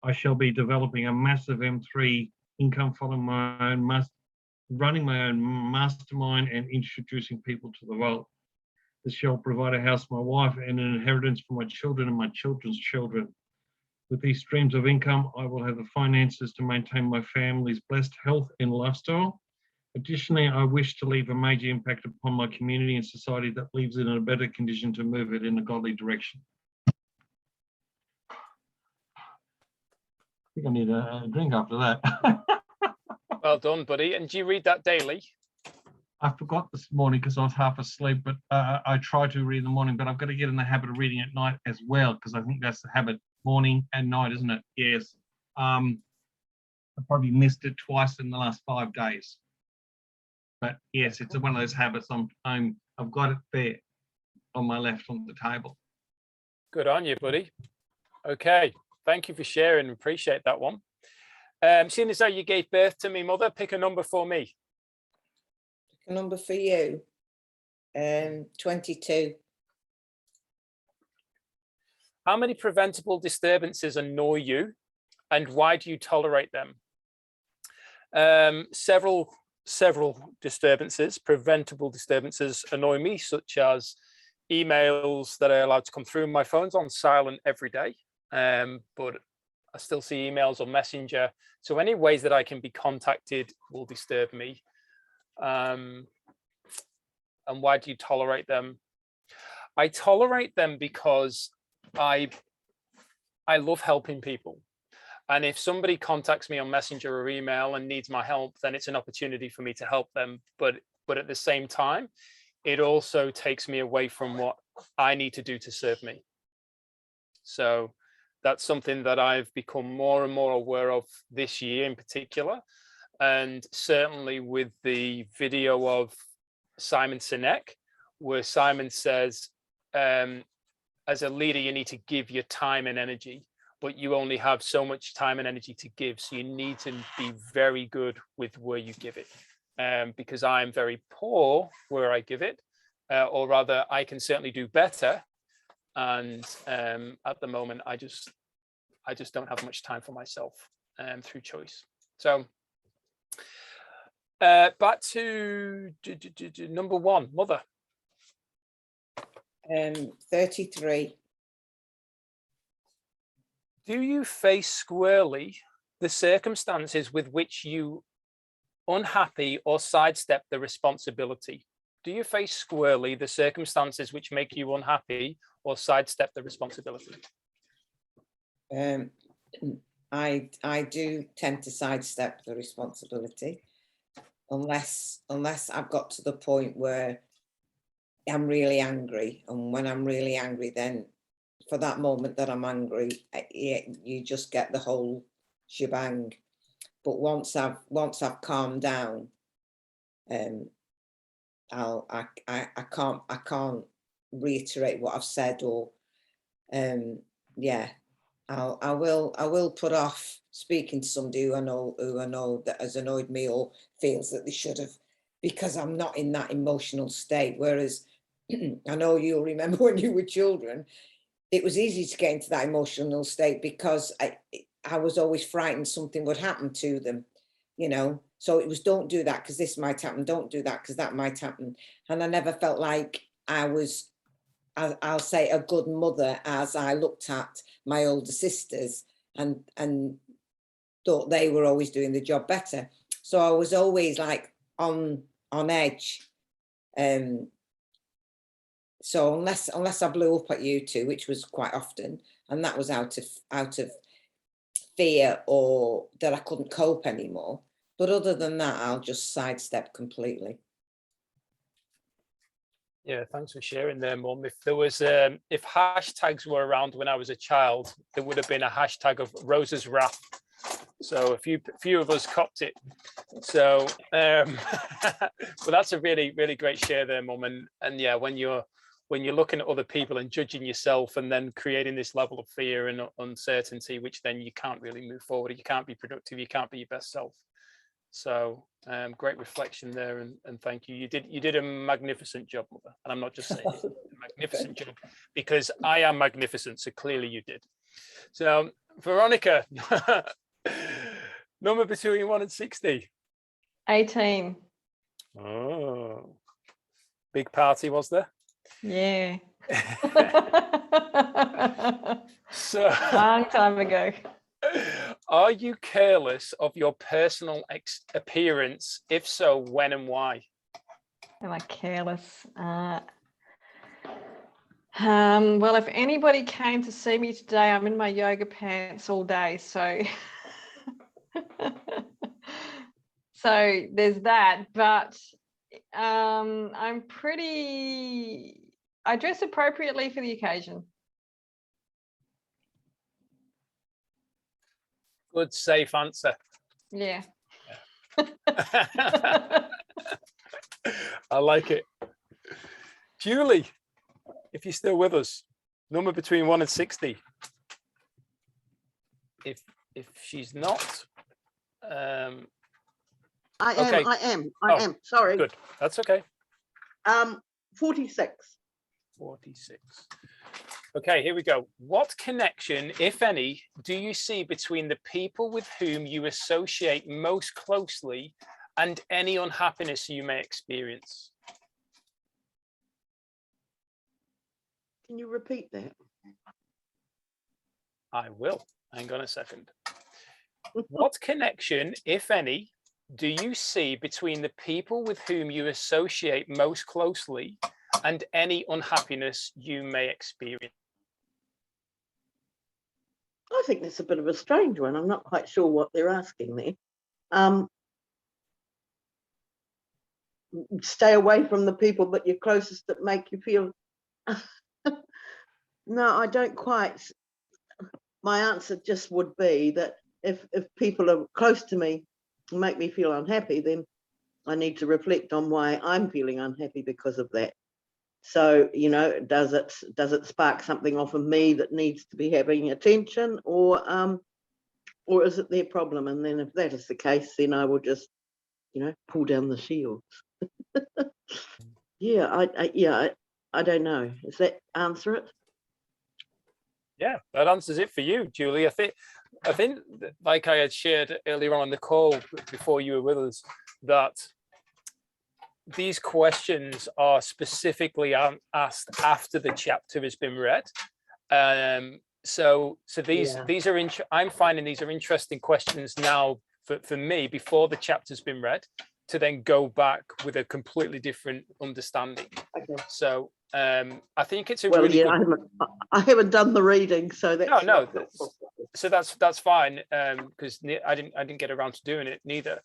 I shall be developing a massive M3 income, following my own running my own mastermind and introducing people to the wealth. This shall provide a house for my wife and an inheritance for my children and my children's children. With these streams of income, I will have the finances to maintain my family's blessed health and lifestyle. Additionally, I wish to leave a major impact upon my community and society that leaves it in a better condition to move it in a godly direction. I think I need a drink after that. Well done, buddy. And do you read that daily? I forgot this morning because I was half asleep, but I try to read in the morning, but I've got to get in the habit of reading at night as well, because I think that's the habit, morning and night, isn't it? Yes. I probably missed it twice in the last 5 days. But yes, it's one of those habits. I've got it there on my left on the table. Good on you, buddy. Okay, thank you for sharing. Appreciate that one. Seeing as though you gave birth to me, mother, pick a number for me. Pick a number for you. 22. How many preventable disturbances annoy you, and why do you tolerate them? Several disturbances, preventable disturbances annoy me, such as emails that are allowed to come through. My phone's on silent every day, but I still see emails on Messenger. So any ways that I can be contacted will disturb me. And why do you tolerate them? I tolerate them because I love helping people. And if somebody contacts me on Messenger or email and needs my help, then it's an opportunity for me to help them. But at the same time, it also takes me away from what I need to do to serve me. So that's something that I've become more and more aware of this year in particular. And certainly with the video of Simon Sinek, where Simon says, as a leader, you need to give your time and energy, but you only have so much time and energy to give. So you need to be very good with where you give it. Because I'm very poor where I give it, or rather I can certainly do better. And at the moment, I just don't have much time for myself through choice. So back to number one, mother. 33. Do you face squarely the circumstances with which you unhappy or sidestep the responsibility? Do you face squarely the circumstances which make you unhappy or sidestep the responsibility? I do tend to sidestep the responsibility unless I've got to the point where I'm really angry. And when I'm really angry, then for that moment that I'm angry, you just get the whole shebang. But once I've calmed down, I can't reiterate what I've said, or I will put off speaking to somebody who I know that has annoyed me or feels that they should have, because I'm not in that emotional state. Whereas I know you'll remember when you were children, it was easy to get into that emotional state because I was always frightened something would happen to them, you know. So it was, don't do that because this might happen. Don't do that because that might happen. And I never felt like I was, I'll say, a good mother, as I looked at my older sisters and thought they were always doing the job better. So I was always like on edge. So unless I blew up at you two, which was quite often, and that was out of fear or that I couldn't cope anymore. But other than that, I'll just sidestep completely. Yeah, thanks for sharing there, Mum. If there was, if hashtags were around when I was a child, there would have been a hashtag of Rosa's wrath. So a few of us copped it. So, but that's a really, really great share there, Mum. And yeah, when you're looking at other people and judging yourself and then creating this level of fear and uncertainty, which then you can't really move forward, you can't be productive, you can't be your best self. So great reflection there, and thank you. You did a magnificent job, Mother. And I'm not just saying it, a magnificent job because I am magnificent. So clearly you did. So Veronica, number between 1 and 60. 18. Oh, big party was there? Yeah. So Long time ago. Are you careless of your personal appearance? If so, when and why? Am I careless? Well, if anybody came to see me today, I'm in my yoga pants all day. So, so there's that. But I dress appropriately for the occasion. Good, safe answer. Yeah. I like it. Julie, if you're still with us, number between 1 and 60. If she's not, I okay. I am. Sorry. Good. That's okay. 46. 46. Okay, here we go. What connection, if any, do you see between the people with whom you associate most closely and any unhappiness you may experience? Can you repeat that? I will. Hang on a second. What connection, if any, do you see between the people with whom you associate most closely and any unhappiness you may experience? I think that's a bit of a strange one. I'm not quite sure what they're asking there. Stay away from the people that you're closest that make you feel. No, I don't quite. My answer just would be that if people are close to me and make me feel unhappy, then I need to reflect on why I'm feeling unhappy because of that. So, you know, does it spark something off of me that needs to be having attention, or is it their problem? And then if that is the case, then I will just, you know, pull down the shields. I don't know. Does that answer it? Yeah, that answers it for you, Julie. I think, like I had shared earlier on the call before you were with us, that these questions are specifically asked after the chapter has been read. So these are I'm finding these are interesting questions now for me before the chapter's been read, to then go back with a completely different understanding. Okay. So I think it's a really good... I haven't done the reading, so that's so that's fine, because I didn't get around to doing it neither.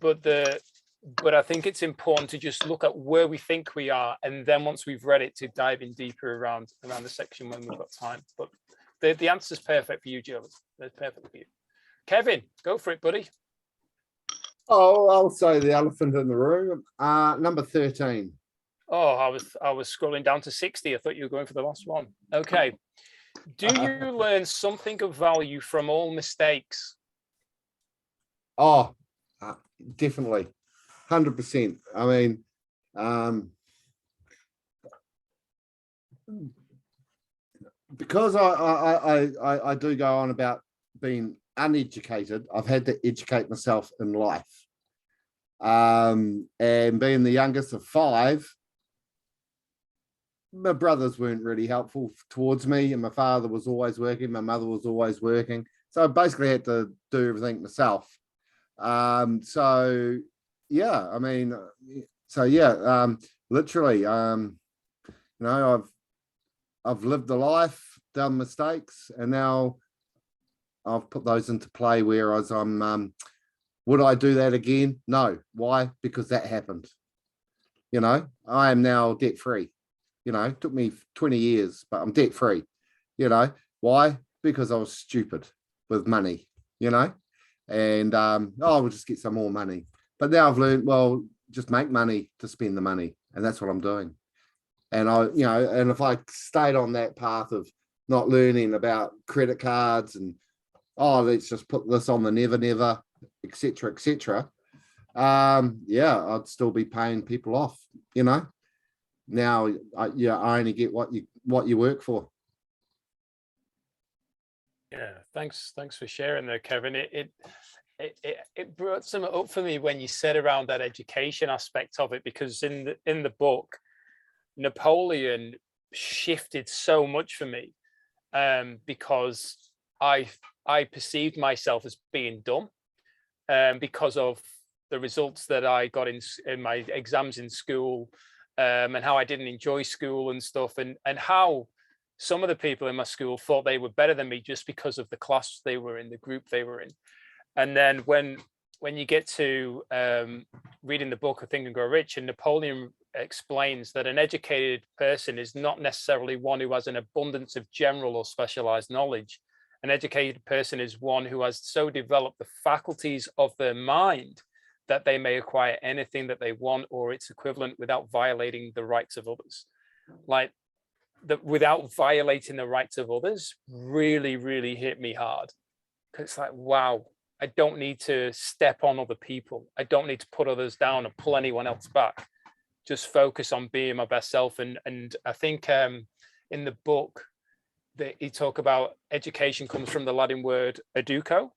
But I think it's important to just look at where we think we are, and then once we've read it, to dive in deeper around the section when we've got time. But the answer's perfect for you, Jill. That's perfect for you. Kevin, go for it, buddy. Oh, I'll say the elephant in the room. Number 13. Oh, I was scrolling down to 60. I thought you were going for the last one. Okay. Do you learn something of value from all mistakes? Oh, definitely. 100%. I mean, because I do go on about being uneducated, I've had to educate myself in life. And being the youngest of 5, my brothers weren't really helpful towards me, and my father was always working, my mother was always working. So I basically had to do everything myself. So yeah, I mean, literally, you know, I've lived a life, done mistakes, and now I've put those into play, whereas would I do that again? No. Why? Because that happened. You know, I am now debt free. You know, it took me 20 years, but I'm debt free. You know, why? Because I was stupid with money, you know, and we'll just get some more money. But now I've learned, well, just make money to spend the money. And that's what I'm doing. And and if I stayed on that path of not learning about credit cards and, let's just put this on the never, etc., I'd still be paying people off, you know. Now, I only get what you work for. Yeah, thanks for sharing there, Kevin. It brought some up for me when you said around that education aspect of it, because in the book, Napoleon shifted so much for me, because I perceived myself as being dumb, because of the results that I got in my exams in school, and how I didn't enjoy school and stuff, and how some of the people in my school thought they were better than me just because of the class they were in, the group they were in. And then when when you get to reading the book of Think and Grow Rich, and Napoleon explains that an educated person is not necessarily one who has an abundance of general or specialized knowledge. An educated person is one who has so developed the faculties of their mind that they may acquire anything that they want or its equivalent without violating the rights of others. Like, without violating the rights of others really, really hit me hard. Because it's like, wow, I don't need to step on other people. I don't need to put others down or pull anyone else back. Just focus on being my best self. And I think in the book that he talk about, education comes from the Latin word educo,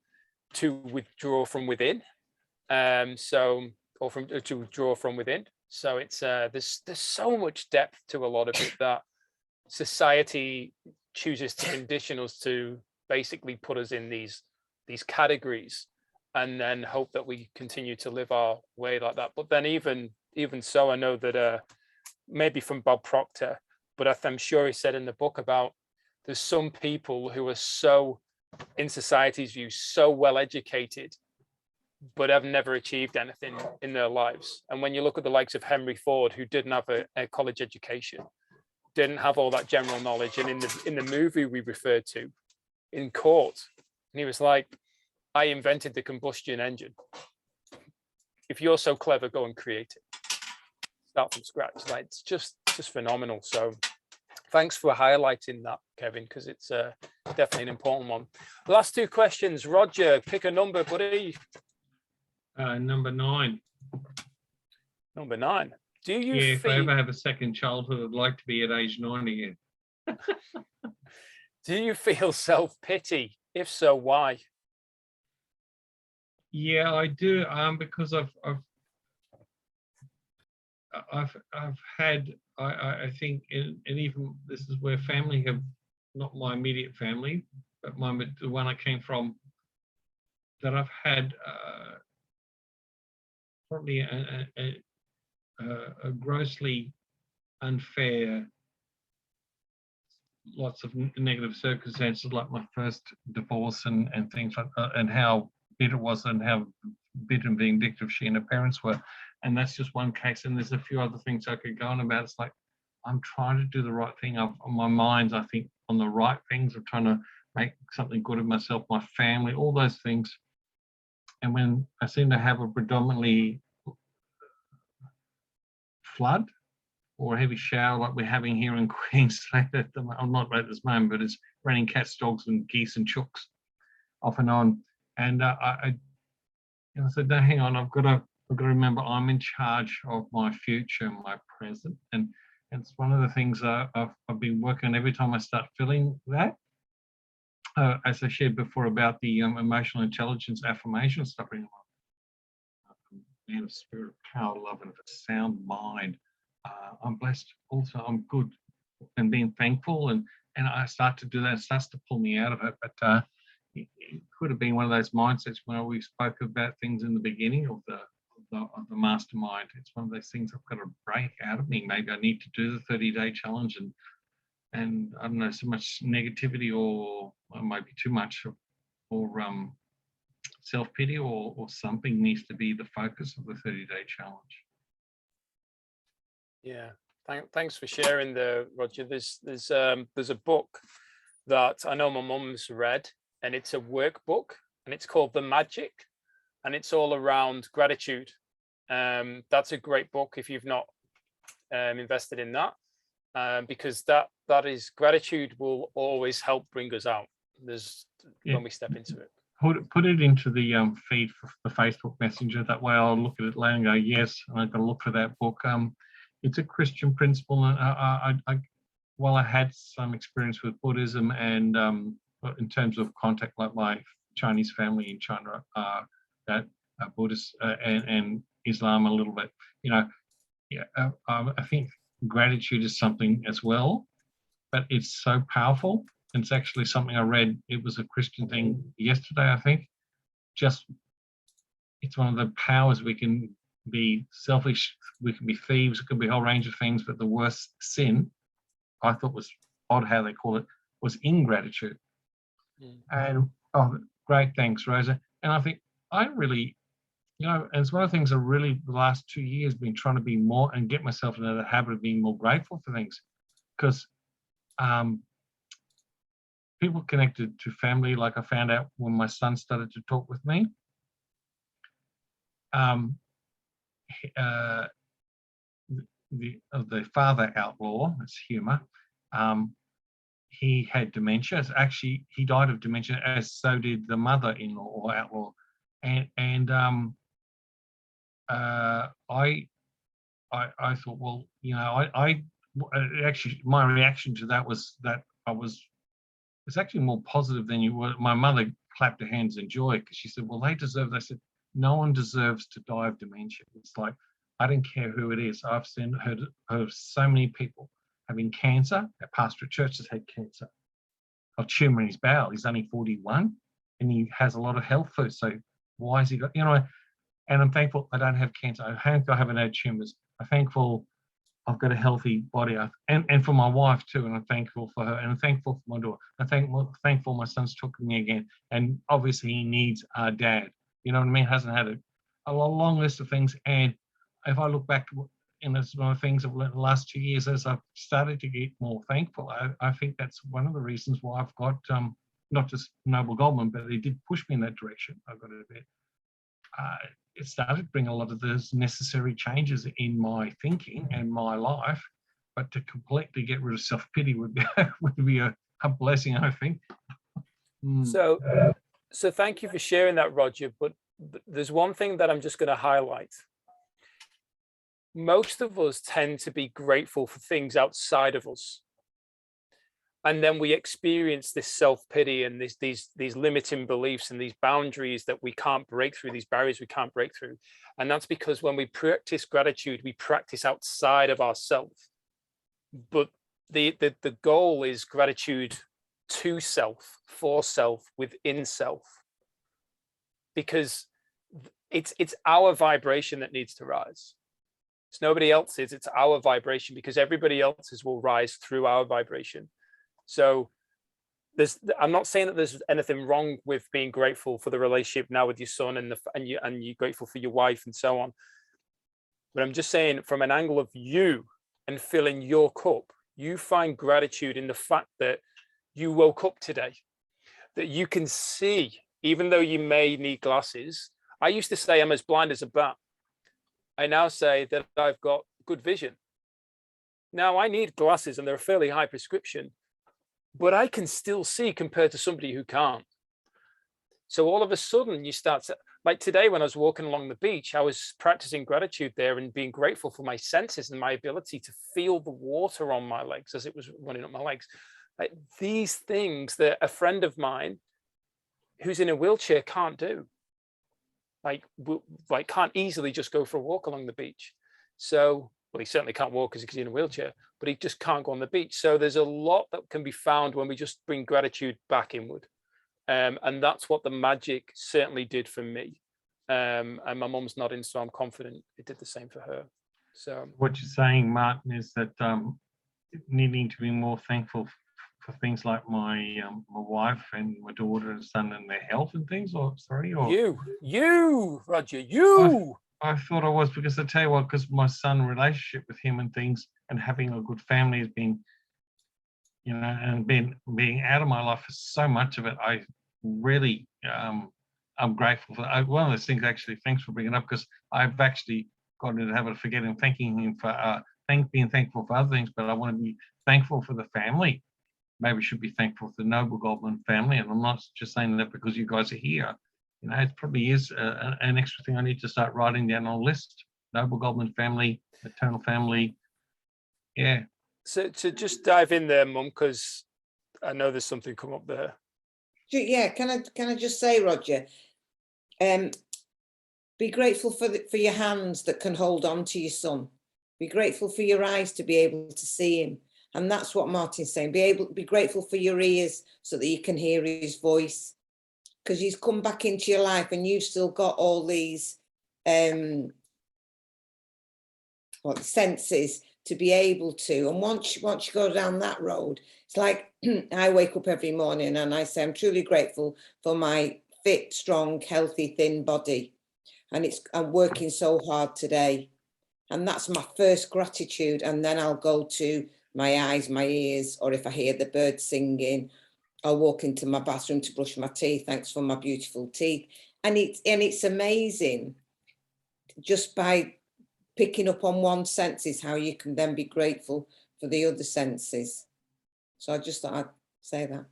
to withdraw from within. To withdraw from within. So it's there's so much depth to a lot of it that society chooses to condition us to basically put us in these categories, and then hope that we continue to live our way like that. But then even so, I know that maybe from Bob Proctor, but I'm sure he said in the book about there's some people who are so, in society's view, so well educated, but have never achieved anything in their lives. And when you look at the likes of Henry Ford, who didn't have a college education, didn't have all that general knowledge, and in the movie we referred to, in court, and he was like, I invented the combustion engine. If you're so clever, go and create it. Start from scratch. Like, it's just phenomenal. So thanks for highlighting that, Kevin, because it's definitely an important one. The last two questions. Roger, pick a number, buddy. Number 9. Number 9. Do you if I feel, ever have a second childhood, I'd like to be at age 9 again. do you feel self-pity? If so, why? Yeah, I do. Because I've had, I think, and even this is where family have, not my immediate family, but the one I came from, that I've had probably a grossly unfair, lots of negative circumstances, like my first divorce and things like that, and how bitter it was, and how bitter and vindictive she and her parents were. And that's just one case, and there's a few other things I could go on about. It's like, I'm trying to do the right thing. My mind's, I think, on the right things. I'm trying to make something good of myself, my family, all those things. And when I seem to have a predominantly flood or heavy shower like we're having here in Queensland, I'm not right at this moment, but it's raining cats, dogs, and geese and chooks off and on. And I said, no, hang on, I've got to remember I'm in charge of my future, my present. And it's one of the things I've been working on every time I start feeling that. As I shared before about the emotional intelligence affirmation stuff, man of spirit, power, love, and a sound mind. I'm blessed. Also, I'm good, and being thankful, and I start to do that. It starts to pull me out of it. But it could have been one of those mindsets when we spoke about things in the beginning of the mastermind. It's one of those things I've got to break out of me. Maybe I need to do the 30-day challenge, and I don't know, so much negativity or maybe too much, or self-pity or something needs to be the focus of the 30-day challenge. Yeah, thanks for sharing there, Roger. There's a book that I know my mum's read, and it's a workbook, and it's called The Magic, and it's all around gratitude. That's a great book if you've not invested in that, because that is, gratitude will always help bring us out. When we step into it. Put it into the feed for the Facebook Messenger. That way I'll look at it later and go, yes, and I've got to look for that book. It's a Christian principle, and while I had some experience with Buddhism and in terms of contact, like my Chinese family in China, that Buddhist and Islam a little bit, I think gratitude is something as well, but it's so powerful. And it's actually something I read. It was a Christian thing yesterday, I think. It's one of the powers. We can be selfish, we can be thieves, it could be a whole range of things, but the worst sin, I thought was odd how they call it, was ingratitude. And great, thanks, Rosa. And I think I really You know, and it's one of the things I really, the last 2 years, been trying to be more and get myself into the habit of being more grateful for things. Because people connected to family, like I found out when my son started to talk with me. The father outlaw, it's humour, he had dementia. Actually, he died of dementia, as so did the mother-in-law or outlaw. And I thought, well, you know, I actually, my reaction to that was that it's actually more positive than you were. My mother clapped her hands in joy because she said, well, they deserve. I said, no one deserves to die of dementia. It's like, I don't care who it is. I've heard of so many people having cancer. Our pastor at church has had cancer, a tumor in his bowel. He's only 41 and he has a lot of health food. So why has he got, you know, and I'm thankful I don't have cancer. I haven't had tumors. I'm thankful I've got a healthy body, and for my wife too, and I'm thankful for her, and I'm thankful for my daughter. I'm thankful my son's talking to me again, and obviously he needs a dad. You know what I mean? Hasn't had a long list of things, and if I look back, and it's one of the things I've learned the last 2 years as I've started to get more thankful. I think that's one of the reasons why I've got not just Noble Goldman, but they did push me in that direction. I've got to admit. It started to bring a lot of those necessary changes in my thinking and my life, but to completely get rid of self-pity would be a blessing, I think. So thank you for sharing that, Roger, but there's one thing that I'm just going to highlight. Most of us tend to be grateful for things outside of us. And then we experience this self-pity and these limiting beliefs and these boundaries that we can't break through, these barriers we can't break through. And that's because when we practice gratitude, we practice outside of ourselves. But the goal is gratitude to self, for self, within self. Because it's our vibration that needs to rise. It's nobody else's, it's our vibration, because everybody else's will rise through our vibration. So I'm not saying that there's anything wrong with being grateful for the relationship now with your son and you're grateful for your wife and so on. But I'm just saying, from an angle of you and filling your cup, you find gratitude in the fact that you woke up today, that you can see, even though you may need glasses. I used to say I'm as blind as a bat. I now say that I've got good vision. Now I need glasses and they're a fairly high prescription, but I can still see compared to somebody who can't. So all of a sudden you start to, like today when I was walking along the beach, I was practicing gratitude there and being grateful for my senses and my ability to feel the water on my legs as it was running up my legs. Like these things that a friend of mine who's in a wheelchair can't do. Like can't easily just go for a walk along the beach. So, well, he certainly can't walk because he's in a wheelchair, but he just can't go on the beach. So there's a lot that can be found when we just bring gratitude back inward. And that's what the magic certainly did for me. And my mum's nodding, so I'm confident it did the same for her. So what you're saying, Martin, is that needing to be more thankful for things like my wife and my daughter and son and their health and things, or you, Roger, you. I thought I was, because I tell you what, because my son, relationship with him and things, and having a good family has been, you know, and being out of my life for so much of it. I really, I'm grateful for one of those things. Actually, thanks for bringing it up, because I've actually gotten into the habit of forgetting, thanking him for being thankful for other things, but I want to be thankful for the family. Maybe should be thankful for the Noble Goldman family, and I'm not just saying that because you guys are here. You know, it probably is an extra thing I need to start writing down on a list. Noble Goldman family, eternal family. Yeah. So to just dive in there, Mum, because I know there's something come up there. Yeah, can I just say, Roger, be grateful for your hands that can hold on to your son. Be grateful for your eyes to be able to see him. And that's what Martin's saying. Be grateful for your ears so that you can hear his voice, because he's come back into your life and you've still got all these senses to be able to. And once you go down that road, it's like I wake up every morning and I say, I'm truly grateful for my fit, strong, healthy, thin body. and I'm working so hard today. And that's my first gratitude. And then I'll go to my eyes, my ears, or if I hear the birds singing, I'll walk into my bathroom to brush my teeth. Thanks for my beautiful teeth. And it's amazing just by picking up on one sense is how you can then be grateful for the other senses. So I just thought I'd say that.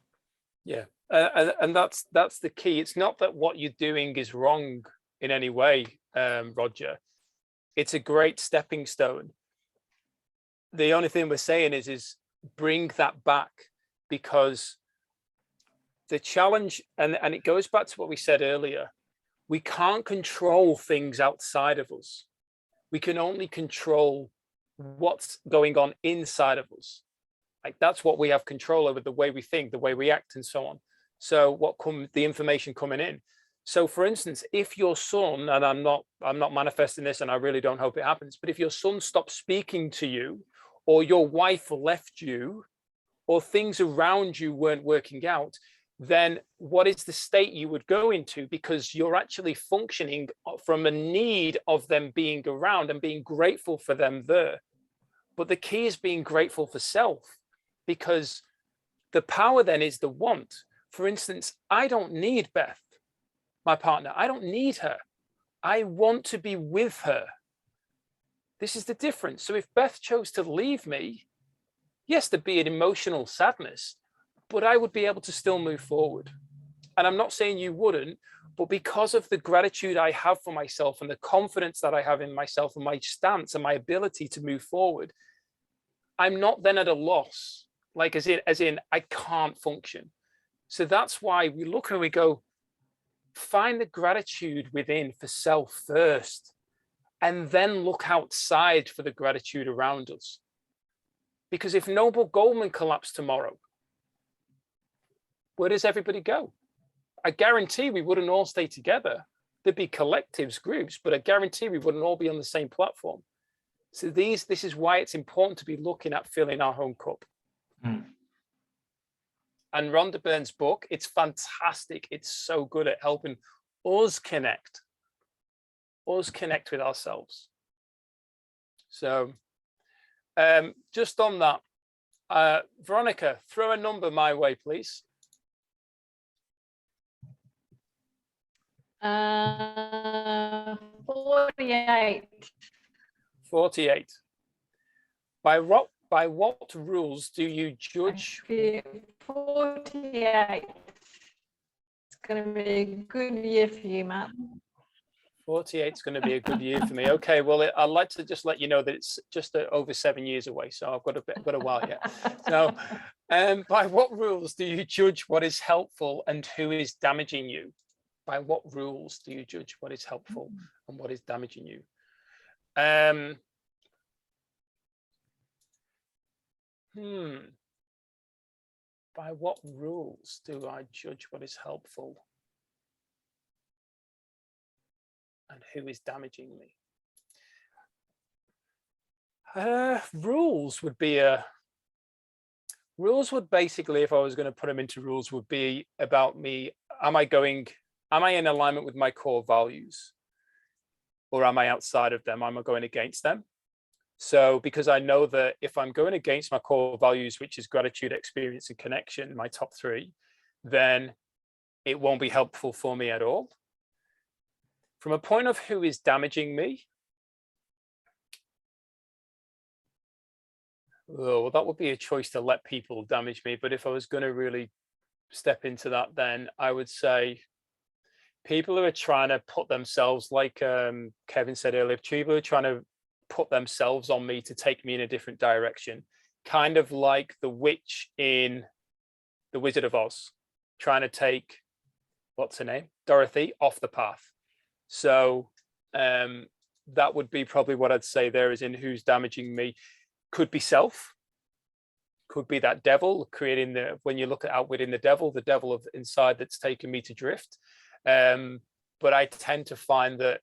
Yeah, and that's the key. It's not that what you're doing is wrong in any way, Roger. It's a great stepping stone. The only thing we're saying is bring that back, because the challenge, and it goes back to what we said earlier, we can't control things outside of us. We can only control what's going on inside of us. Like that's what we have control over, the way we think, the way we act, and so on. So the information coming in. So for instance, if your son, and I'm not manifesting this, and I really don't hope it happens, but if your son stops speaking to you, or your wife left you, or things around you weren't working out, then what is the state you would go into? Because you're actually functioning from a need of them being around and being grateful for them there. But the key is being grateful for self, because the power then is the want. For instance, I don't need Beth, my partner. I don't need her. I want to be with her. This is the difference. So if Beth chose to leave me, yes, there'd be an emotional sadness, but I would be able to still move forward. And I'm not saying you wouldn't, but because of the gratitude I have for myself and the confidence that I have in myself and my stance and my ability to move forward, I'm not then at a loss, like as in I can't function. So that's why we look and we go, find the gratitude within for self first, and then look outside for the gratitude around us. Because if Noble Goldman collapsed tomorrow, where does everybody go? I guarantee we wouldn't all stay together. There'd be collectives, groups, but I guarantee we wouldn't all be on the same platform. So this is why it's important to be looking at filling our own cup. And Rhonda Byrne's book, it's fantastic. It's so good at helping us connect with ourselves. So just on that, Veronica, throw a number my way, please. 48. 48. By what rules do you judge? 48. It's going to be a good year for you, Matt. 48 is going to be a good year for me. Okay, well, I'd like to just let you know that it's just over 7 years away, so I've got a while yet. So, by what rules do you judge what is helpful and who is damaging you? By what rules do you judge what is helpful and what is damaging you? By what rules do I judge what is helpful and who is damaging me? Rules would basically, if I was going to put them into rules, would be about me. Am I in alignment with my core values, or am I outside of them? Am I going against them? So because I know that if I'm going against my core values, which is gratitude, experience, and connection, my top three, then it won't be helpful for me at all. From a point of who is damaging me, well, that would be a choice to let people damage me. But if I was going to really step into that, then I would say people who are trying to put themselves, like Kevin said earlier, people who are trying to put themselves on me to take me in a different direction, kind of like the witch in The Wizard of Oz, trying to take, what's her name, Dorothy, off the path. So that would be probably what I'd say there, is in who's damaging me. Could be self, could be that devil creating when you look at outwitting the devil of inside that's taken me to drift. But I tend to find that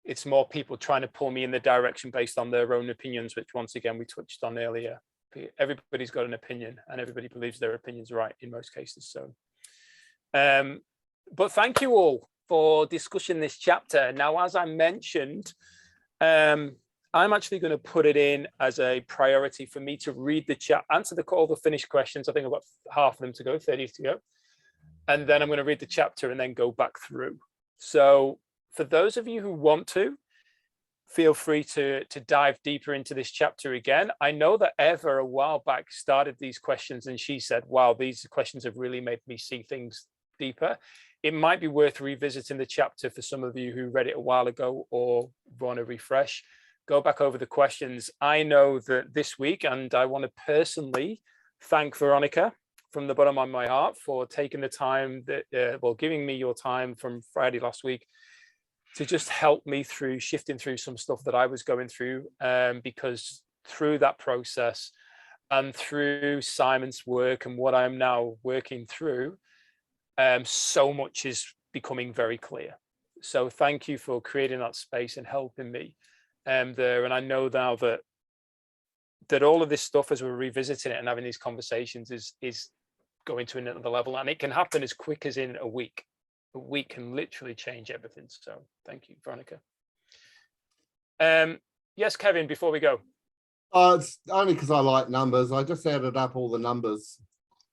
it's more people trying to pull me in the direction based on their own opinions, which once again we touched on earlier. Everybody's got an opinion and everybody believes their opinion's right in most cases. So but thank you all for discussing this chapter. Now, as I mentioned, I'm actually going to put it in as a priority for me to read the chat, answer all the finished questions. I think I've got half of them to go, 30 to go. And then I'm going to read the chapter and then go back through. So for those of you who want to, feel free to dive deeper into this chapter again. I know that Eva a while back started these questions and she said, wow, these questions have really made me see things deeper. It might be worth revisiting the chapter for some of you who read it a while ago or want to refresh. Go back over the questions. I know that this week, and I want to personally thank Veronica from the bottom of my heart for taking the time that, giving me your time from Friday last week to just help me through shifting through some stuff that I was going through, because through that process and through Simon's work and what I'm now working through, so much is becoming very clear. So thank you for creating that space and helping me there. And I know now that all of this stuff, as we're revisiting it and having these conversations, is going to another level, and it can happen as quick as in a week. A week can literally change everything. So thank you, Veronica. Yes, Kevin, before we go. It's only because I like numbers. I just added up all the numbers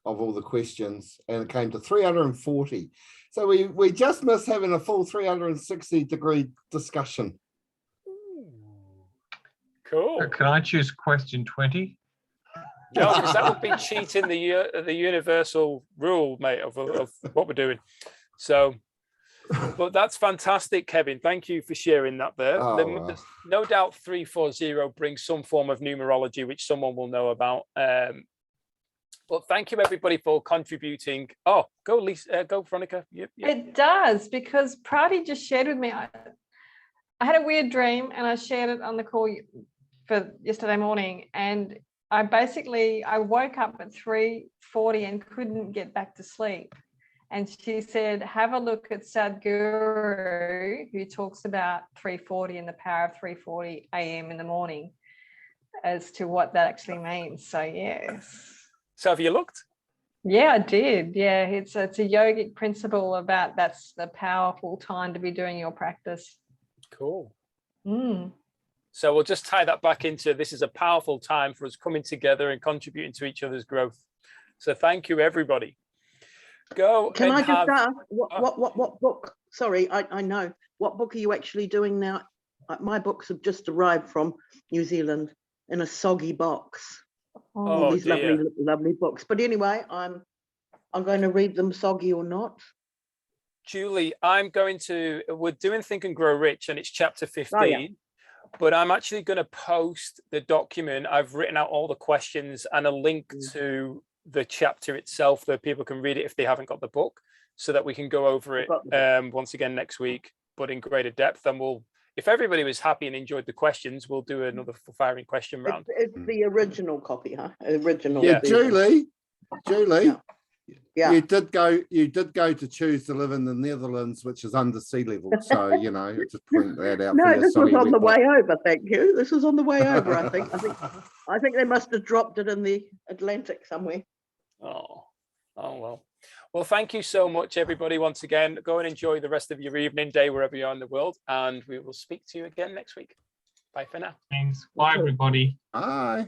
of all the questions and it came to 340. So we just missed having a full 360-degree discussion. Cool. Can I choose question 20? No, because that would be cheating the universal rule, mate, of what we're doing. So, but that's fantastic, Kevin. Thank you for sharing that there. Oh, No doubt 340 brings some form of numerology, which someone will know about. But thank you, everybody, for contributing. Oh, go, Lisa. Go, Veronica. Yep. It does, because Prati just shared with me. I had a weird dream and I shared it on the call for yesterday morning. And I woke up at 3:40 and couldn't get back to sleep. And she said, have a look at Sadhguru, who talks about 3:40 and the power of 3:40 a.m. in the morning as to what that actually means. So, yes. So have you looked? Yeah, I did. Yeah, it's a yogic principle about that's the powerful time to be doing your practice. Cool. Mm. So we'll just tie that back into this is a powerful time for us coming together and contributing to each other's growth. So thank you, everybody. Go. Can I just ask, Oh. what book? Sorry, I know. What book are you actually doing now? My books have just arrived from New Zealand in a soggy box. All these dear. lovely books. But anyway, I'm going to read them, soggy or not. Julie, we're doing Think and Grow Rich, and it's chapter 15. Oh, yeah. But I'm actually going to post the document. I've written out all the questions and a link to the chapter itself that people can read it if they haven't got the book, so that we can go over it once again next week, but in greater depth. And if everybody was happy and enjoyed the questions, we'll do another firing question round. It's the original copy, huh? Original. yeah, version. Julie. Yeah. You did go to choose to live in the Netherlands, which is under sea level. So, just point that out. No, for your this was soggy on the wet way over. Thank you. This was on the way over. I think they must have dropped it in the Atlantic somewhere. Oh well. Well, thank you so much, everybody. Once again, go and enjoy the rest of your evening, day, wherever you are in the world, and we will speak to you again next week. Bye for now. Thanks. Bye, everybody. Bye.